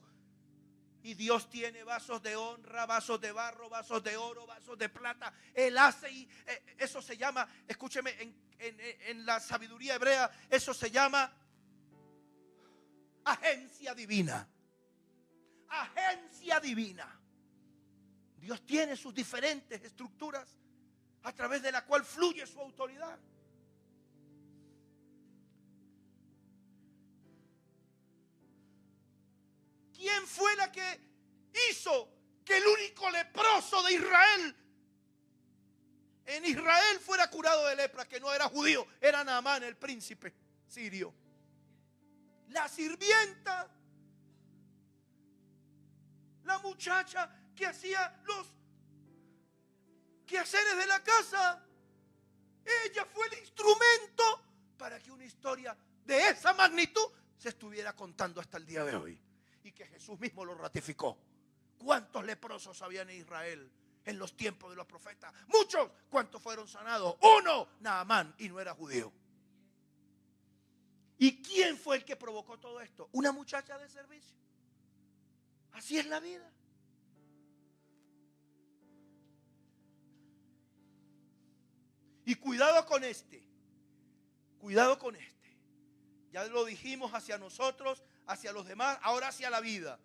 Y Dios tiene vasos de honra, vasos de barro, vasos de oro, vasos de plata. Él hace y eso se llama, escúcheme, en la sabiduría hebrea, eso se llama agencia divina. Agencia divina. Dios tiene sus diferentes estructuras a través de la cual fluye su autoridad. ¿Quién fue la que hizo que el único leproso de Israel en Israel fuera curado de lepra? Que no era judío, era Naamán, el príncipe sirio. La sirvienta, la muchacha que hacía los quehaceres de la casa, ella fue el instrumento para que una historia de esa magnitud se estuviera contando hasta el día de hoy. Y que Jesús mismo lo ratificó. ¿Cuántos leprosos había en Israel en los tiempos de los profetas? Muchos. ¿Cuántos fueron sanados? Uno, Naamán, y no era judío. ¿Y quién fue el que provocó todo esto? Una muchacha de servicio. Así es la vida. Y cuidado con este. Cuidado con este. Ya lo dijimos hacia nosotros, hacia los demás, ahora hacia la vida.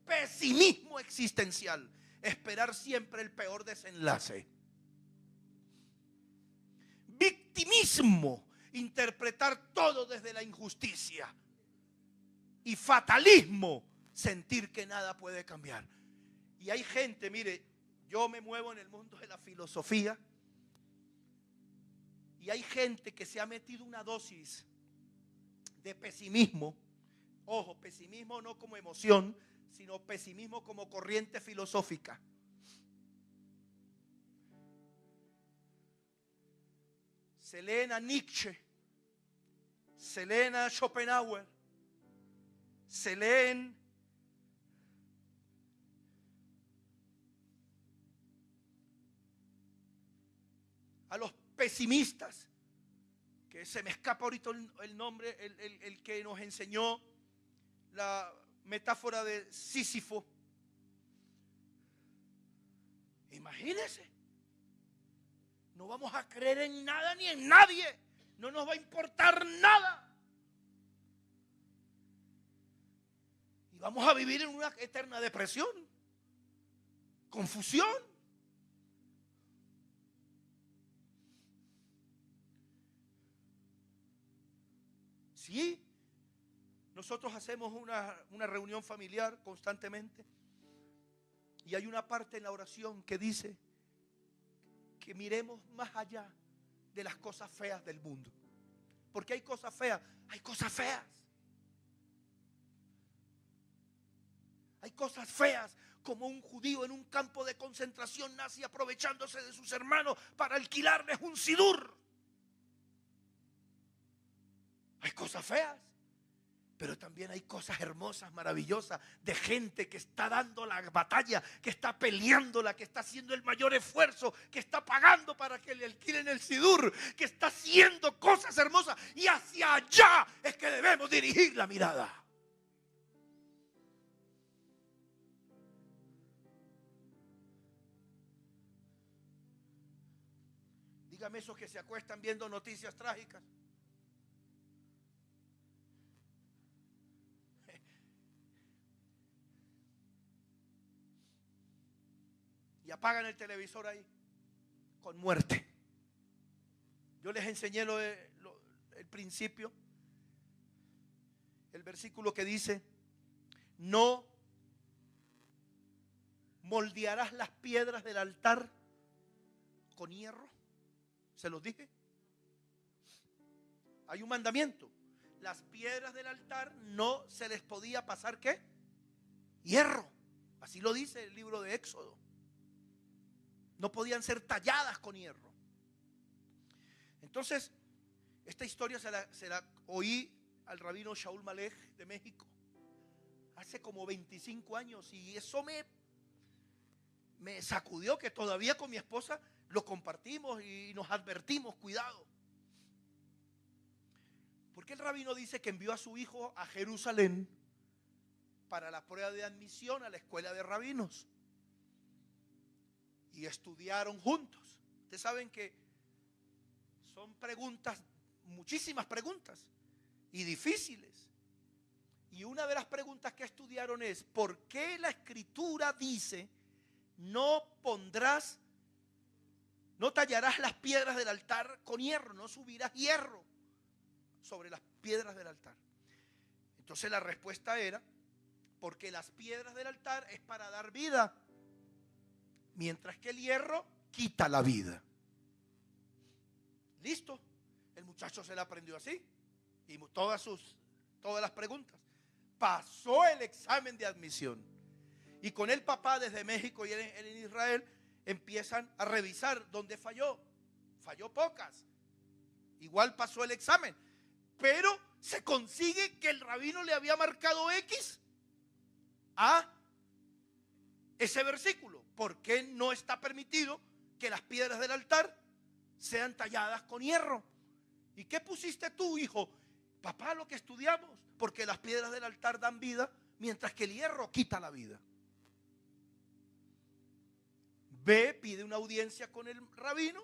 Pesimismo existencial. Esperar siempre el peor desenlace. Victimismo. Interpretar todo desde la injusticia. Y fatalismo. Sentir que nada puede cambiar. Y hay gente, mire, yo me muevo en el mundo de la filosofía. Y hay gente que se ha metido una dosis de pesimismo. Ojo, pesimismo no como emoción, sino pesimismo como corriente filosófica. Se leen a Nietzsche, se leen a Schopenhauer, se leen a los pesimistas, que se me escapa ahorita el nombre, el que nos enseñó la metáfora de Sísifo. Imagínense, no vamos a creer en nada ni en nadie, no nos va a importar nada. Y vamos a vivir en una eterna depresión, confusión. Sí, nosotros hacemos una reunión familiar constantemente y hay una parte en la oración que dice que miremos más allá de las cosas feas del mundo. Porque hay cosas feas, hay cosas feas. Hay cosas feas, como un judío en un campo de concentración nazi aprovechándose de sus hermanos para alquilarles un sidur. Hay cosas feas, pero también hay cosas hermosas, maravillosas, de gente que está dando la batalla, que está peleándola, que está haciendo el mayor esfuerzo, que está pagando para que le alquilen el sidur, que está haciendo cosas hermosas, y hacia allá es que debemos dirigir la mirada. Dígame esos que se acuestan viendo noticias trágicas. Y apagan el televisor ahí con muerte. Yo les enseñé el principio, el versículo que dice: no moldearás las piedras del altar con hierro. ¿Se los dije? Hay un mandamiento. Las piedras del altar no se les podía pasar, ¿qué? Hierro. Así lo dice el libro de Éxodo. No podían ser talladas con hierro. Entonces, esta historia se la oí al rabino Shaul Malek de México hace como 25 años, y eso me sacudió, que todavía con mi esposa lo compartimos y nos advertimos, cuidado. Porque el rabino dice que envió a su hijo a Jerusalén para la prueba de admisión a la escuela de rabinos. Y estudiaron juntos. Ustedes saben que son preguntas, muchísimas preguntas y difíciles. Y una de las preguntas que estudiaron es: ¿por qué la Escritura dice no tallarás las piedras del altar con hierro, no subirás hierro sobre las piedras del altar? Entonces la respuesta era: porque las piedras del altar es para dar vida, mientras que el hierro quita la vida. Listo. El muchacho se la aprendió así, y todas las preguntas. Pasó el examen de admisión. Y con el papá desde México y él en Israel empiezan a revisar dónde falló. Falló pocas. Igual pasó el examen. Pero se consigue que el rabino le había marcado X a ese versículo. ¿Por qué no está permitido que las piedras del altar sean talladas con hierro? ¿Y qué pusiste tú, hijo? Papá, lo que estudiamos. Porque las piedras del altar dan vida, mientras que el hierro quita la vida. Ve, pide una audiencia con el rabino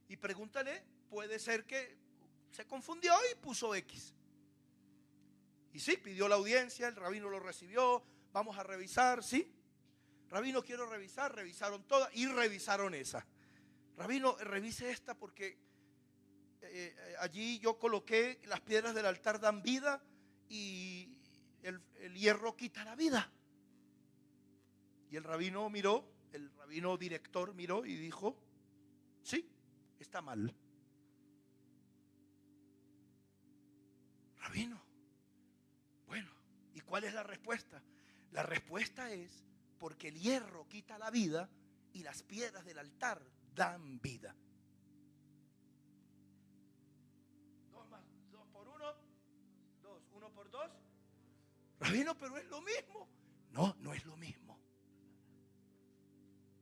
y pregúntale. Puede ser que se confundió y puso X. Y sí, pidió la audiencia, el rabino lo recibió. Vamos a revisar, ¿sí? Rabino, quiero revisar. Revisaron todas y revisaron esa. Rabino, revise esta porque allí yo coloqué: las piedras del altar dan vida y el hierro quita la vida. Y el rabino miró, el rabino director miró y dijo: sí, está mal. Rabino, bueno, ¿y cuál es la respuesta? La respuesta es: porque el hierro quita la vida y las piedras del altar dan vida. 2 por 1, 2, 1 por 2. Rabino, pero es lo mismo. No, no es lo mismo.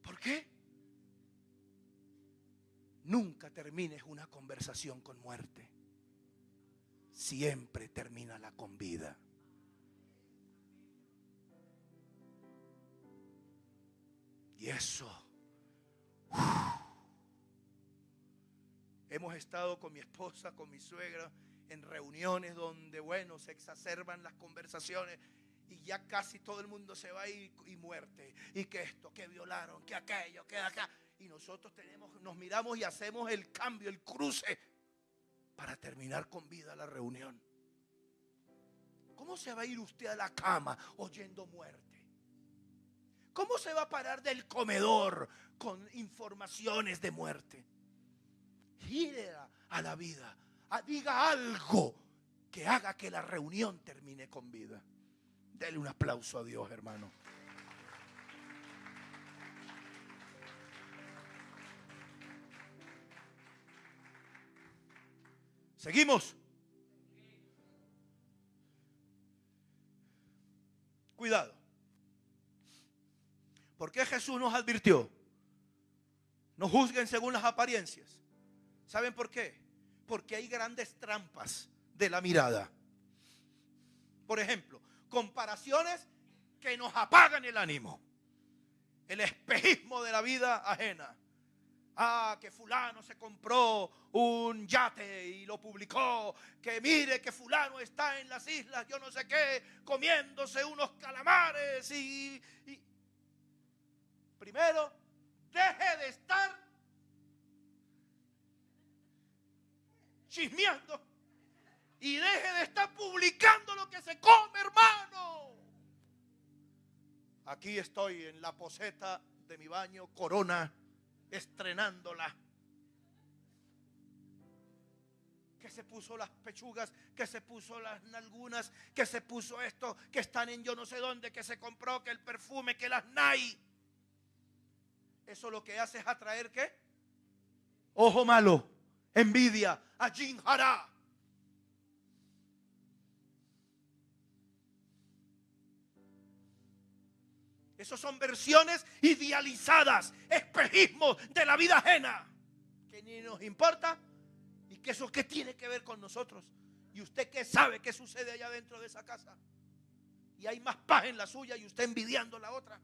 ¿Por qué? Nunca termines una conversación con muerte. Siempre termínala con vida. Y eso. Hemos estado con mi esposa, con mi suegra, en reuniones donde, bueno, se exacerban las conversaciones y ya casi todo el mundo se va y muerte. Y que esto, que violaron, que aquello, que acá. Y nosotros nos miramos y hacemos el cambio, el cruce, para terminar con vida la reunión. ¿Cómo se va a ir usted a la cama oyendo muerte? ¿Cómo se va a parar del comedor con informaciones de muerte? Gire a la vida, diga algo que haga que la reunión termine con vida. Dele un aplauso a Dios, hermano. Seguimos. Cuidado. ¿Por qué Jesús nos advirtió? No juzguen según las apariencias. ¿Saben por qué? Porque hay grandes trampas de la mirada. Por ejemplo, comparaciones que nos apagan el ánimo. El espejismo de la vida ajena. Que fulano se compró un yate y lo publicó. Que mire que fulano está en las islas, yo no sé qué, comiéndose unos calamares. Y primero, deje de estar chismeando y deje de estar publicando lo que se come, hermano. Aquí estoy en la poceta de mi baño, Corona, estrenándola. Que se puso las pechugas, que se puso las nalgunas, que se puso esto, que están en yo no sé dónde, que se compró, que el perfume, que las Nike. Eso lo que hace es atraer ¿qué? Ojo malo, envidia, ajin hará. Esos son versiones idealizadas, espejismos de la vida ajena, que ni nos importa. ¿Y que eso qué tiene que ver con nosotros? ¿Y usted qué sabe qué sucede allá dentro de esa casa? Y hay más paz en la suya y usted envidiando la otra.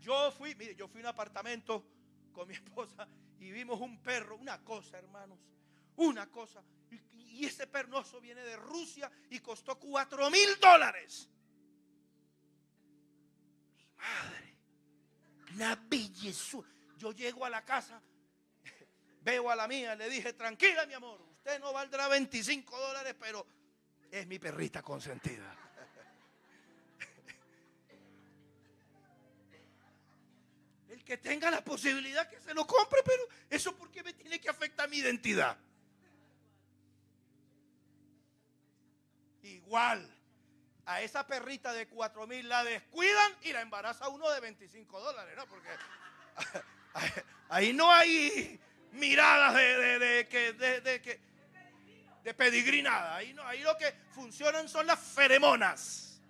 Yo fui a un apartamento con mi esposa y vimos un perro, una cosa, hermanos, una cosa. Y ese pernoso viene de Rusia y costó $4,000. Mi madre, una belleza. Yo llego a la casa, veo a la mía, le dije, tranquila mi amor, usted no valdrá $25, pero es mi perrita consentida. El que tenga la posibilidad que se lo compre, pero eso ¿por qué me tiene que afectar mi identidad? Igual, a esa perrita de $4,000 la descuidan y la embaraza uno de $25, ¿no? Porque ahí no hay miradas de pedigrí nada. Ahí, no, ahí lo que funcionan son las feromonas.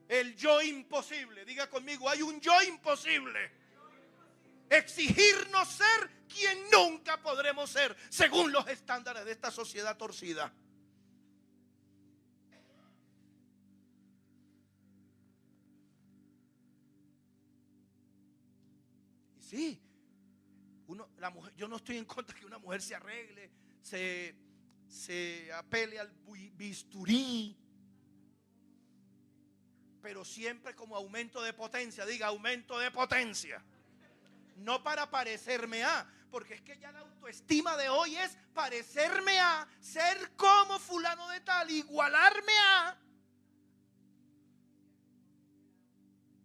El yo imposible. Diga conmigo, hay un yo imposible. Exigirnos ser quien nunca podremos ser según los estándares de esta sociedad torcida. Y sí, la mujer, yo no estoy en contra de que una mujer se arregle, se apele al bisturí, pero siempre como aumento de potencia. Diga, aumento de potencia. No para parecerme a, porque es que ya la autoestima de hoy es parecerme a, ser como fulano de tal, igualarme a.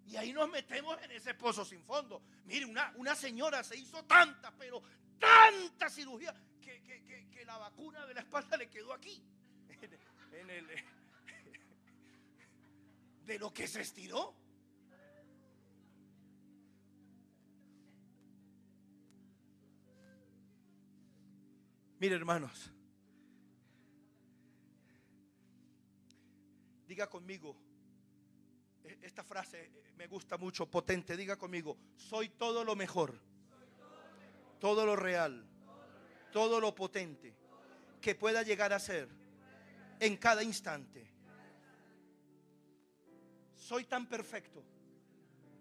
Y ahí nos metemos en ese pozo sin fondo. Mire, una señora se hizo tanta, pero tanta cirugía, que la vacuna de la espalda le quedó aquí. De lo que se estiró. Mire, hermanos, diga conmigo, esta frase me gusta mucho, potente. Diga conmigo, soy todo lo mejor, todo lo real, todo lo potente que pueda llegar a ser en cada instante. Soy tan perfecto,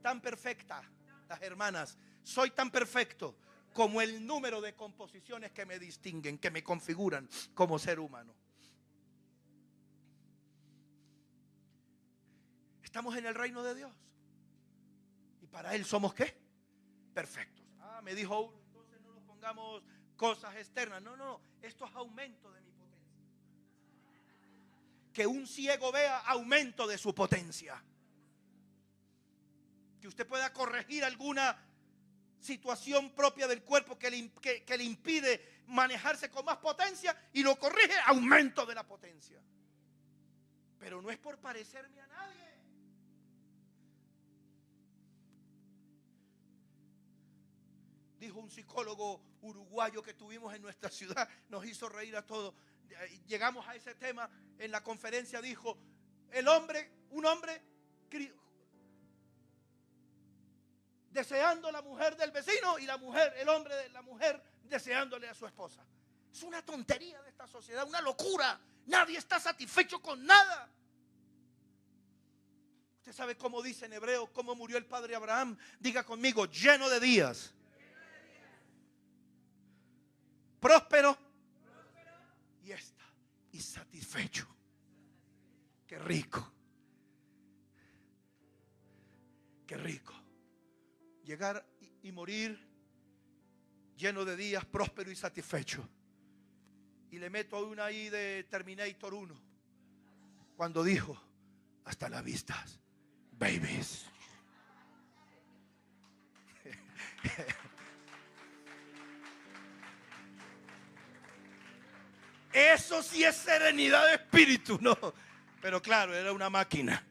tan perfecta, las hermanas, soy tan perfecto como el número de composiciones que me distinguen, que me configuran como ser humano. Estamos en el reino de Dios y para Él somos ¿qué? Perfectos. Me dijo uno, entonces no nos pongamos cosas externas. No, esto es aumento de mi potencia. Que un ciego vea aumento de su potencia. Que usted pueda corregir alguna situación propia del cuerpo que le impide manejarse con más potencia y lo corrige, aumento de la potencia. Pero no es por parecerme a nadie. Dijo un psicólogo uruguayo que tuvimos en nuestra ciudad, nos hizo reír a todos. Llegamos a ese tema en la conferencia, dijo, un hombre deseando a la mujer del vecino y el hombre de la mujer deseándole a su esposa. Es una tontería de esta sociedad, una locura. Nadie está satisfecho con nada. Usted sabe cómo dice en hebreo, cómo murió el padre Abraham. Diga conmigo, lleno de días, próspero y satisfecho. Qué rico. Qué rico. Llegar y morir lleno de días, próspero y satisfecho. Y le meto una ahí de Terminator 1. Cuando dijo, hasta la vista, babies. Eso sí es serenidad de espíritu, ¿no? Pero claro, era una máquina.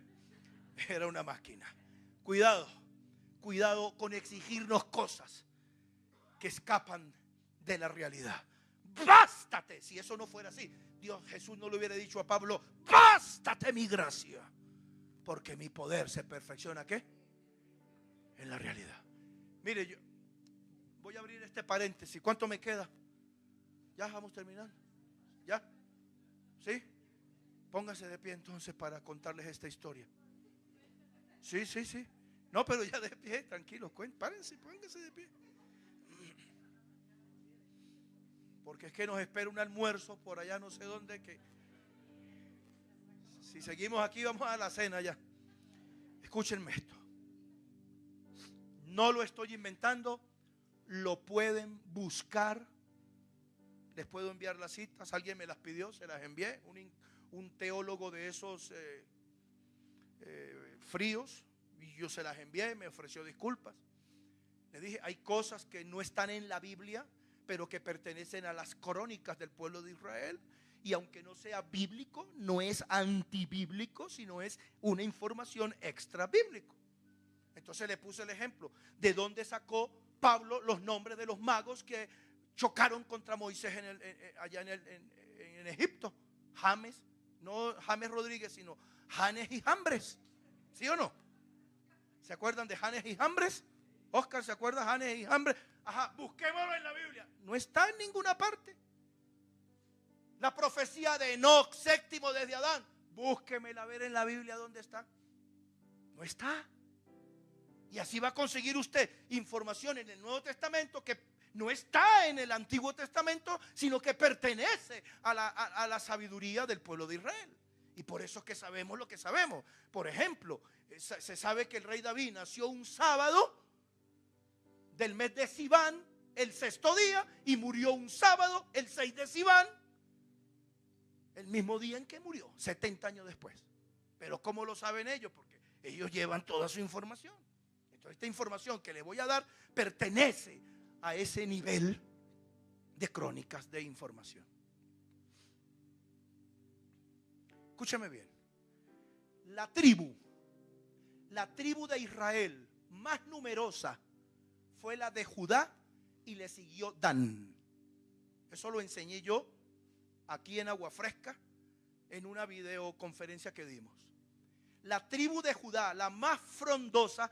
Era una máquina. Cuidado, cuidado con exigirnos cosas que escapan de la realidad. Bástate. Si eso no fuera así, Jesús no le hubiera dicho a Pablo, bástate mi gracia, porque mi poder se perfecciona, ¿qué? En la realidad. Mire, yo voy a abrir este paréntesis. ¿Cuánto me queda? Ya vamos terminando. ¿Ya? ¿Sí? Póngase de pie entonces para contarles esta historia. Sí, sí, sí. No, pero ya de pie, tranquilos, párense, pónganse de pie. Porque es que nos espera un almuerzo por allá no sé dónde, que si seguimos aquí vamos a la cena ya. Escúchenme esto. No lo estoy inventando, lo pueden buscar. Les puedo enviar las citas, alguien me las pidió, se las envié. Un teólogo de esos fríos, y yo se las envié, me ofreció disculpas. Le dije, hay cosas que no están en la Biblia, pero que pertenecen a las crónicas del pueblo de Israel. Y aunque no sea bíblico, no es antibíblico, sino es una información extra bíblico. Entonces le puse el ejemplo de dónde sacó Pablo los nombres de los magos que chocaron contra Moisés allá en Egipto. James, no James Rodríguez, sino Janes y Jambres. ¿Sí o no? ¿Se acuerdan de Janes y Jambres? Oscar, ¿se acuerda? Janes y Jambres. Ajá, busquémoslo en la Biblia. No está en ninguna parte. La profecía de Enoc, séptimo desde Adán, búsquemela a ver en la Biblia dónde está. No está. Y así va a conseguir usted información en el Nuevo Testamento que no está en el Antiguo Testamento, sino que pertenece a la sabiduría del pueblo de Israel. Y por eso es que sabemos lo que sabemos. Por ejemplo, se sabe que el rey David nació un sábado del mes de Siván, el sexto día, y murió un sábado, el 6 de Siván, el mismo día en que murió, 70 años después. Pero ¿cómo lo saben ellos? Porque ellos llevan toda su información. Entonces esta información que le voy a dar pertenece a ese nivel de crónicas de información. Escúchame bien. La tribu de Israel más numerosa fue la de Judá y le siguió Dan. Eso lo enseñé yo aquí en Agua Fresca en una videoconferencia que dimos. La tribu de Judá, la más frondosa,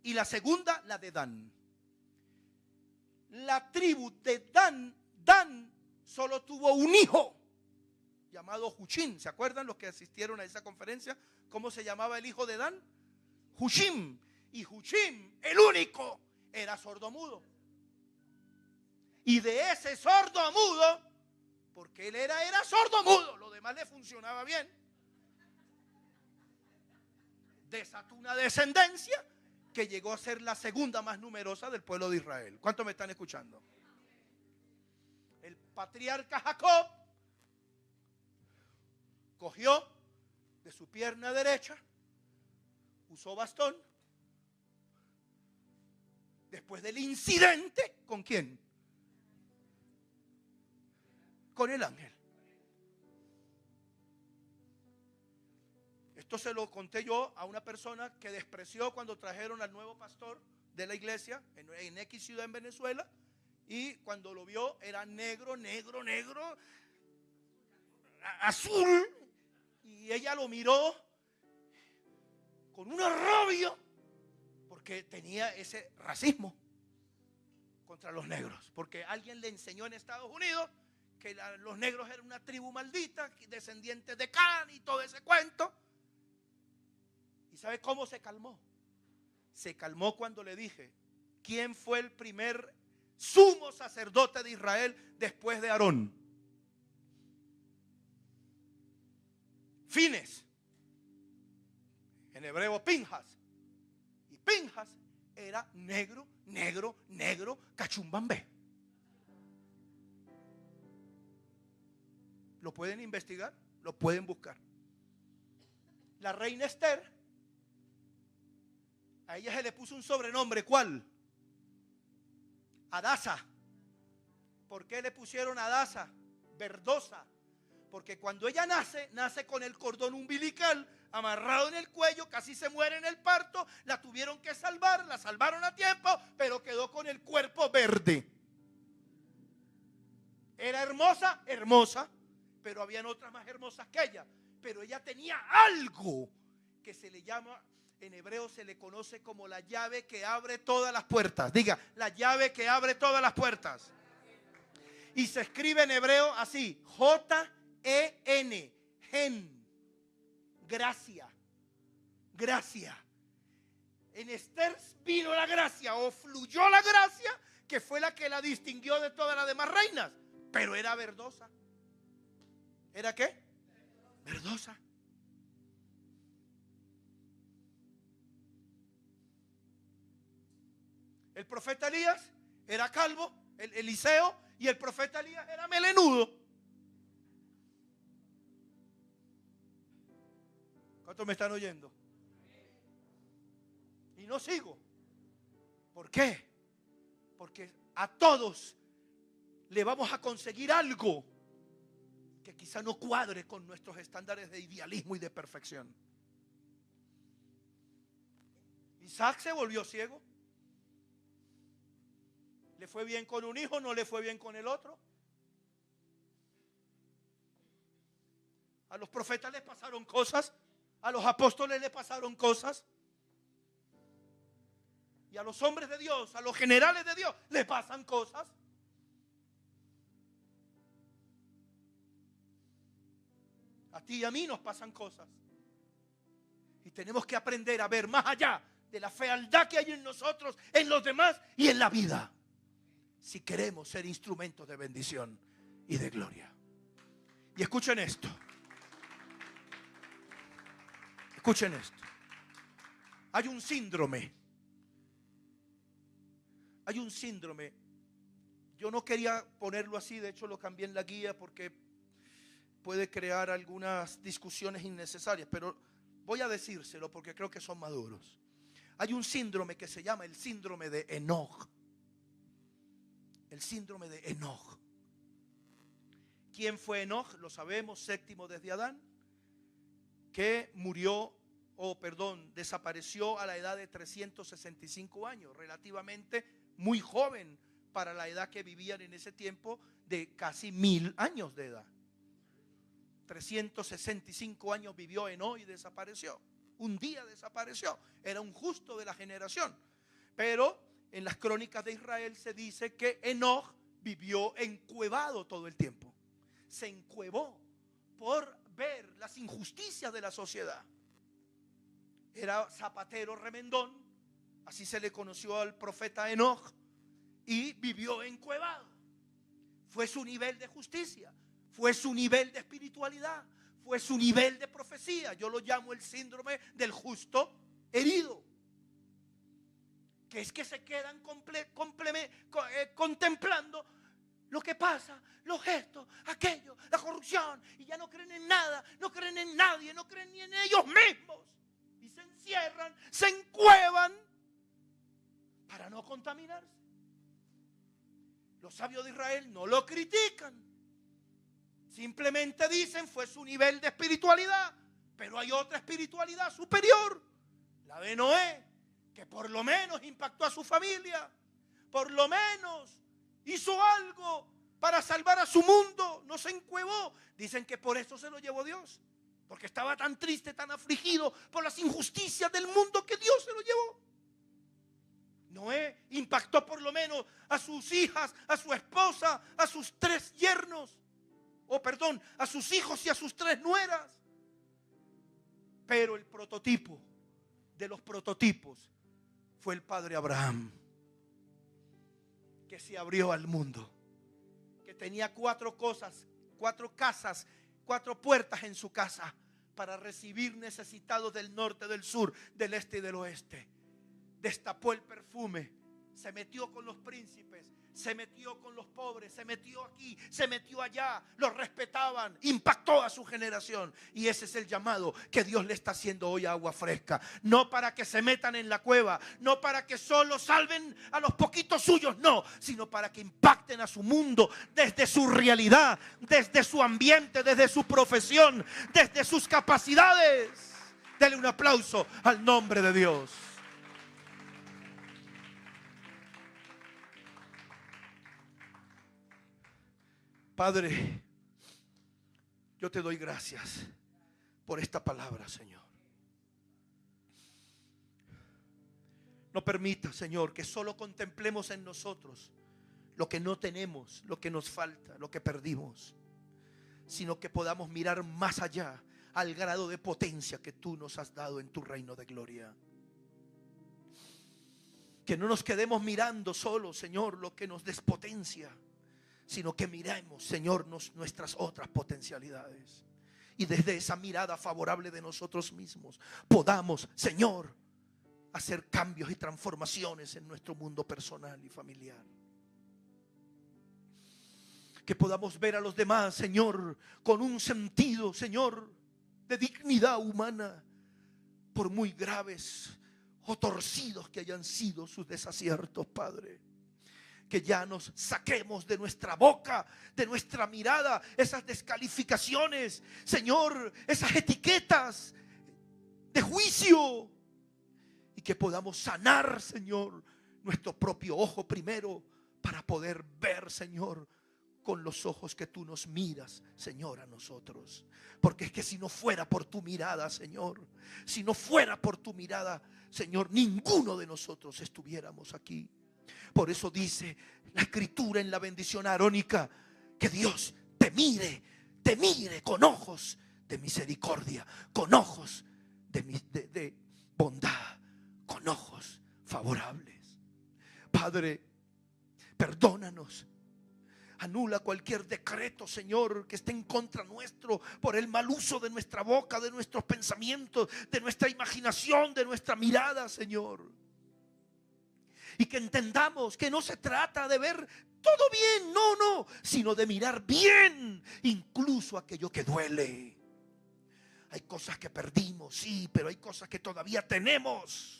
y la segunda, la de Dan. La tribu de Dan solo tuvo un hijo llamado Hushim. ¿Se acuerdan los que asistieron a esa conferencia? ¿Cómo se llamaba el hijo de Dan? Hushim. Y Hushim, el único, era sordomudo. Y de ese sordomudo, porque él era sordomudo, lo demás le funcionaba bien, desató una descendencia que llegó a ser la segunda más numerosa del pueblo de Israel. ¿Cuántos me están escuchando? El patriarca Jacob cogió de su pierna derecha, usó bastón, después del incidente, ¿con quién? Con el ángel. Esto se lo conté yo a una persona que despreció cuando trajeron al nuevo pastor de la iglesia en X ciudad en Venezuela, y cuando lo vio era negro, azul, y ella lo miró con una rabia porque tenía ese racismo contra los negros, porque alguien le enseñó en Estados Unidos que los negros eran una tribu maldita, descendientes de Can y todo ese cuento. ¿Y sabe cómo se calmó? Se calmó cuando le dije, ¿quién fue el primer sumo sacerdote de Israel después de Aarón? Fines, en hebreo Pinjas. Y Pinjas era negro, cachumbambé. Lo pueden investigar, lo pueden buscar. La reina Esther, a ella se le puso un sobrenombre. ¿Cuál? Hadasa. ¿Por qué le pusieron Hadasa? Verdosa. Porque cuando ella nace con el cordón umbilical amarrado en el cuello, casi se muere en el parto, la tuvieron que salvar, la salvaron a tiempo, pero quedó con el cuerpo verde. Era hermosa, hermosa, pero habían otras más hermosas que ella. Pero ella tenía algo que se le llama, en hebreo se le conoce como la llave que abre todas las puertas. Diga, la llave que abre todas las puertas. Y se escribe en hebreo así, J-E-N, gen, gracia, gracia. En Esther vino la gracia o fluyó la gracia, que fue la que la distinguió de todas las demás reinas, pero era verdosa. ¿Era qué? Verdosa. El profeta Elías era calvo, Eliseo, y el profeta Elías era melenudo. ¿Cuántos me están oyendo? Y no sigo. ¿Por qué? Porque a todos le vamos a conseguir algo que quizá no cuadre con nuestros estándares de idealismo y de perfección. Isaac se volvió ciego. ¿Le fue bien con un hijo? ¿No le fue bien con el otro? A los profetas les pasaron cosas. A los apóstoles les pasaron cosas. Y a los hombres de Dios, a los generales de Dios, les pasan cosas. A ti y a mí nos pasan cosas. Y tenemos que aprender a ver más allá de la fealdad que hay en nosotros, en los demás y en la vida, si queremos ser instrumentos de bendición y de gloria. Y escuchen esto. Escuchen esto. Hay un síndrome. Hay un síndrome. Yo no quería ponerlo así, de hecho lo cambié en la guía porque puede crear algunas discusiones innecesarias, pero voy a decírselo porque creo que son maduros. Hay un síndrome que se llama el síndrome de Enoch. El síndrome de Enoch. ¿Quién fue Enoch? Lo sabemos, séptimo desde Adán, que desapareció a la edad de 365 años, relativamente muy joven para la edad que vivían en ese tiempo, de casi 1000 años de edad. 365 años vivió Enoch y desapareció. Un día desapareció. Era un justo de la generación. Pero en las crónicas de Israel se dice que Enoch vivió encuevado todo el tiempo. Se encuevó por ver las injusticias de la sociedad. Era zapatero remendón, así se le conoció al profeta Enoch, y vivió encuevado. Fue su nivel de justicia, fue su nivel de espiritualidad, fue su nivel de profecía. Yo lo llamo el síndrome del justo herido, que es que se quedan contemplando lo que pasa, los gestos, aquello, la corrupción, y ya no creen en nada, no creen en nadie, no creen ni en ellos mismos, y se encierran, se encuevan para no contaminarse. Los sabios de Israel no lo critican, simplemente dicen fue su nivel de espiritualidad, pero hay otra espiritualidad superior, la de Noé, que por lo menos impactó a su familia, por lo menos hizo algo para salvar a su mundo, no se encuevó. Dicen que por eso se lo llevó Dios, porque estaba tan triste, tan afligido por las injusticias del mundo, que Dios se lo llevó. Noé impactó por lo menos a sus hijas, a su esposa, a sus 3 yernos, a sus hijos y a sus 3 nueras. Pero el prototipo de los prototipos fue el padre Abraham, que se abrió al mundo, que tenía 4 casas, 4 puertas en su casa para recibir necesitados del norte, del sur, del este y del oeste. Destapó el perfume, Se metió con los príncipes, se metió con los pobres, se metió aquí, se metió allá, los respetaban, impactó a su generación. Y ese es el llamado que Dios le está haciendo hoy a Agua Fresca. No para que se metan en la cueva, no para que solo salven a los poquitos suyos, no, sino para que impacten a su mundo desde su realidad, desde su ambiente, desde su profesión, desde sus capacidades. Dele un aplauso al nombre de Dios. Padre, yo te doy gracias por esta palabra, Señor. No permita, Señor, que solo contemplemos en nosotros lo que no tenemos, lo que nos falta, lo que perdimos, sino que podamos mirar más allá al grado de potencia que tú nos has dado en tu reino de gloria. Que no nos quedemos mirando solo, Señor, lo que nos despotencia, sino que miremos, Señor, nuestras otras potencialidades. Y desde esa mirada favorable de nosotros mismos podamos, Señor, hacer cambios y transformaciones en nuestro mundo personal y familiar. Que podamos ver a los demás, Señor, con un sentido, Señor, de dignidad humana, por muy graves o torcidos que hayan sido sus desaciertos, Padre. Que ya nos saquemos de nuestra boca, de nuestra mirada, esas descalificaciones, Señor, esas etiquetas de juicio. Y que podamos sanar, Señor, nuestro propio ojo primero, para poder ver, Señor, con los ojos que tú nos miras, Señor, a nosotros. Porque es que si no fuera por tu mirada, Señor, si no fuera por tu mirada, Señor, ninguno de nosotros estuviéramos aquí. Por eso dice la Escritura en la bendición arónica, que Dios te mire con ojos de misericordia, con ojos de bondad, con ojos favorables. Padre, perdónanos. Anula cualquier decreto, Señor, que esté en contra nuestro por el mal uso de nuestra boca, de nuestros pensamientos, de nuestra imaginación, de nuestra mirada, Señor. Y que entendamos que no se trata de ver todo bien, no, sino de mirar bien, incluso aquello que duele. Hay cosas que perdimos, sí, pero hay cosas que todavía tenemos.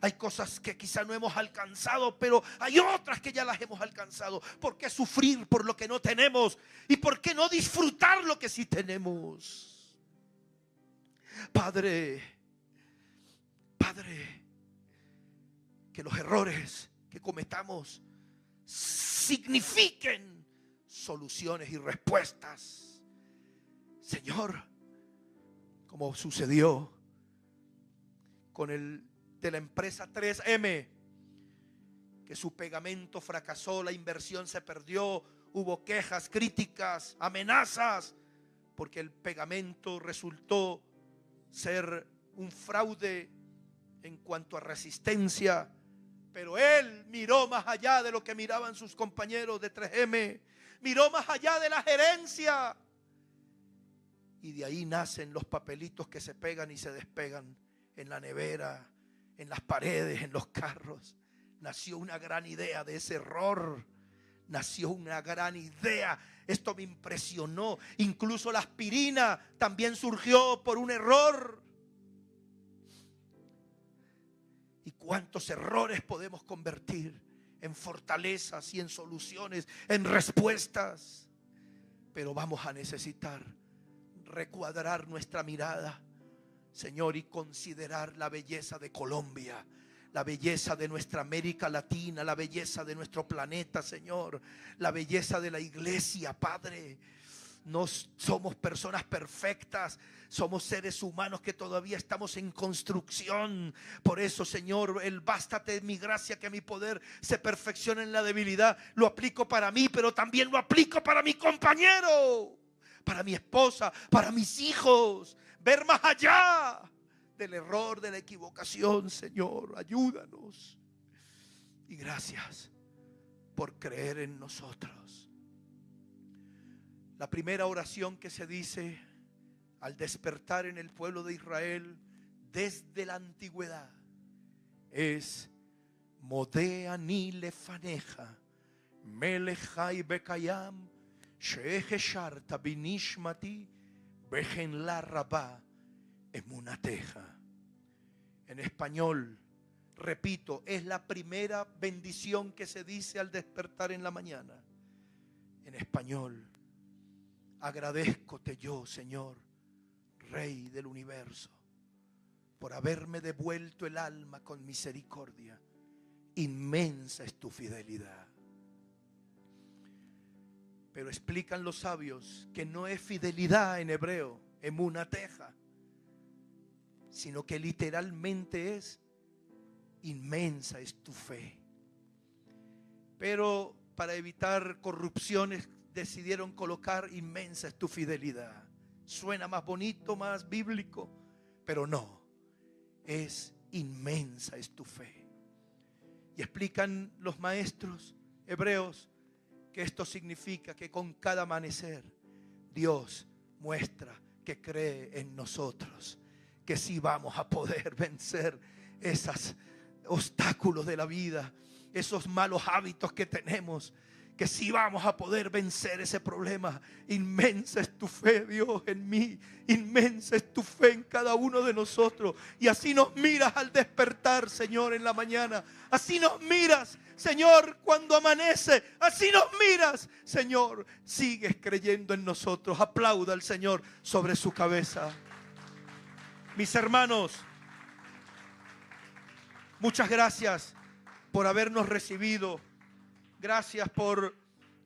Hay cosas que quizá no hemos alcanzado, pero hay otras que ya las hemos alcanzado. ¿Por qué sufrir por lo que no tenemos? ¿Y por qué no disfrutar lo que sí tenemos? Padre, que los errores que cometamos signifiquen soluciones y respuestas. Señor, como sucedió con el de la empresa 3M, que su pegamento fracasó, la inversión se perdió, hubo quejas, críticas, amenazas, porque el pegamento resultó ser un fraude en cuanto a resistencia. Pero él miró más allá de lo que miraban sus compañeros de 3M, miró más allá de la gerencia, y de ahí nacen los papelitos que se pegan y se despegan en la nevera, en las paredes, en los carros. Nació una gran idea de ese error. Nació una gran idea. Esto me impresionó. Incluso la aspirina también surgió por un error. ¿Y cuántos errores podemos convertir en fortalezas y en soluciones, en respuestas? Pero vamos a necesitar recuadrar nuestra mirada, Señor, y considerar la belleza de Colombia, la belleza de nuestra América Latina, la belleza de nuestro planeta, Señor, la belleza de la iglesia, Padre. No somos personas perfectas, somos seres humanos que todavía estamos en construcción. Por eso, Señor, el bástate mi gracia, que mi poder se perfeccione en la debilidad, lo aplico para mí, pero también lo aplico para mi compañero, para mi esposa, para mis hijos. Ver más allá del error, de la equivocación, Señor, ayúdanos. Y gracias por creer en nosotros. La primera oración que se dice al despertar en el pueblo de Israel desde la antigüedad es: Modea ni lefaneja, melejai bekayam, shejesharta binishmati, bejen la rabá emunateja. En español, repito, es la primera bendición que se dice al despertar en la mañana. En español, agradézcote yo, Señor, Rey del universo, por haberme devuelto el alma con misericordia. Inmensa es tu fidelidad. Pero explican los sabios que no es fidelidad en hebreo, emunateja, sino que literalmente es inmensa es tu fe. Pero para evitar corrupciones decidieron colocar inmensa es tu fidelidad. Suena más bonito, más bíblico, pero no, es inmensa es tu fe. Y explican los maestros hebreos que esto significa que con cada amanecer Dios muestra que cree en nosotros, que sí vamos a poder vencer esos obstáculos de la vida, esos malos hábitos que tenemos, que sí vamos a poder vencer ese problema. Inmensa es tu fe, Dios, en mí. Inmensa es tu fe en cada uno de nosotros. Y así nos miras al despertar, Señor, en la mañana. Así nos miras, Señor, cuando amanece. Así nos miras, Señor. Sigues creyendo en nosotros. Aplauda al Señor sobre su cabeza. Mis hermanos, muchas gracias por habernos recibido. Gracias por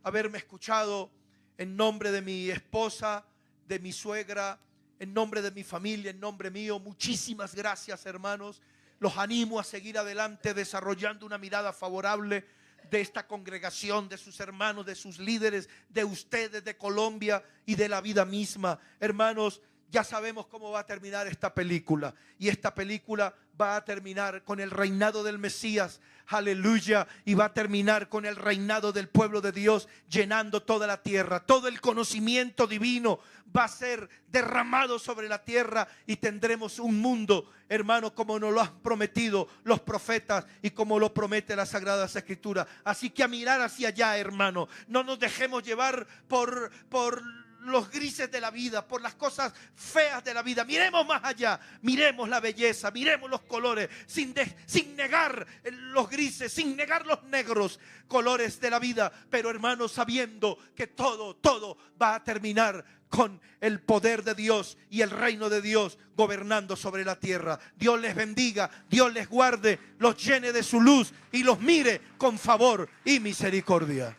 haberme escuchado. En nombre de mi esposa, de mi suegra, en nombre de mi familia, en nombre mío, muchísimas gracias, hermanos. Los animo a seguir adelante desarrollando una mirada favorable de esta congregación, de sus hermanos, de sus líderes, de ustedes, de Colombia y de la vida misma. Hermanos, ya sabemos cómo va a terminar esta película. Y esta película va a terminar con el reinado del Mesías. Aleluya. Y va a terminar con el reinado del pueblo de Dios llenando toda la tierra. Todo el conocimiento divino va a ser derramado sobre la tierra y tendremos un mundo, hermano, como nos lo han prometido los profetas y como lo promete la Sagrada Escritura. Así que a mirar hacia allá, hermano. No nos dejemos llevar por los grises de la vida, por las cosas feas de la vida. Miremos más allá, miremos la belleza, miremos los colores, sin negar los grises, sin negar los negros colores de la vida, pero hermanos, sabiendo que todo va a terminar con el poder de Dios y el reino de Dios gobernando sobre la tierra. Dios les bendiga, Dios les guarde, los llene de su luz y los mire con favor y misericordia.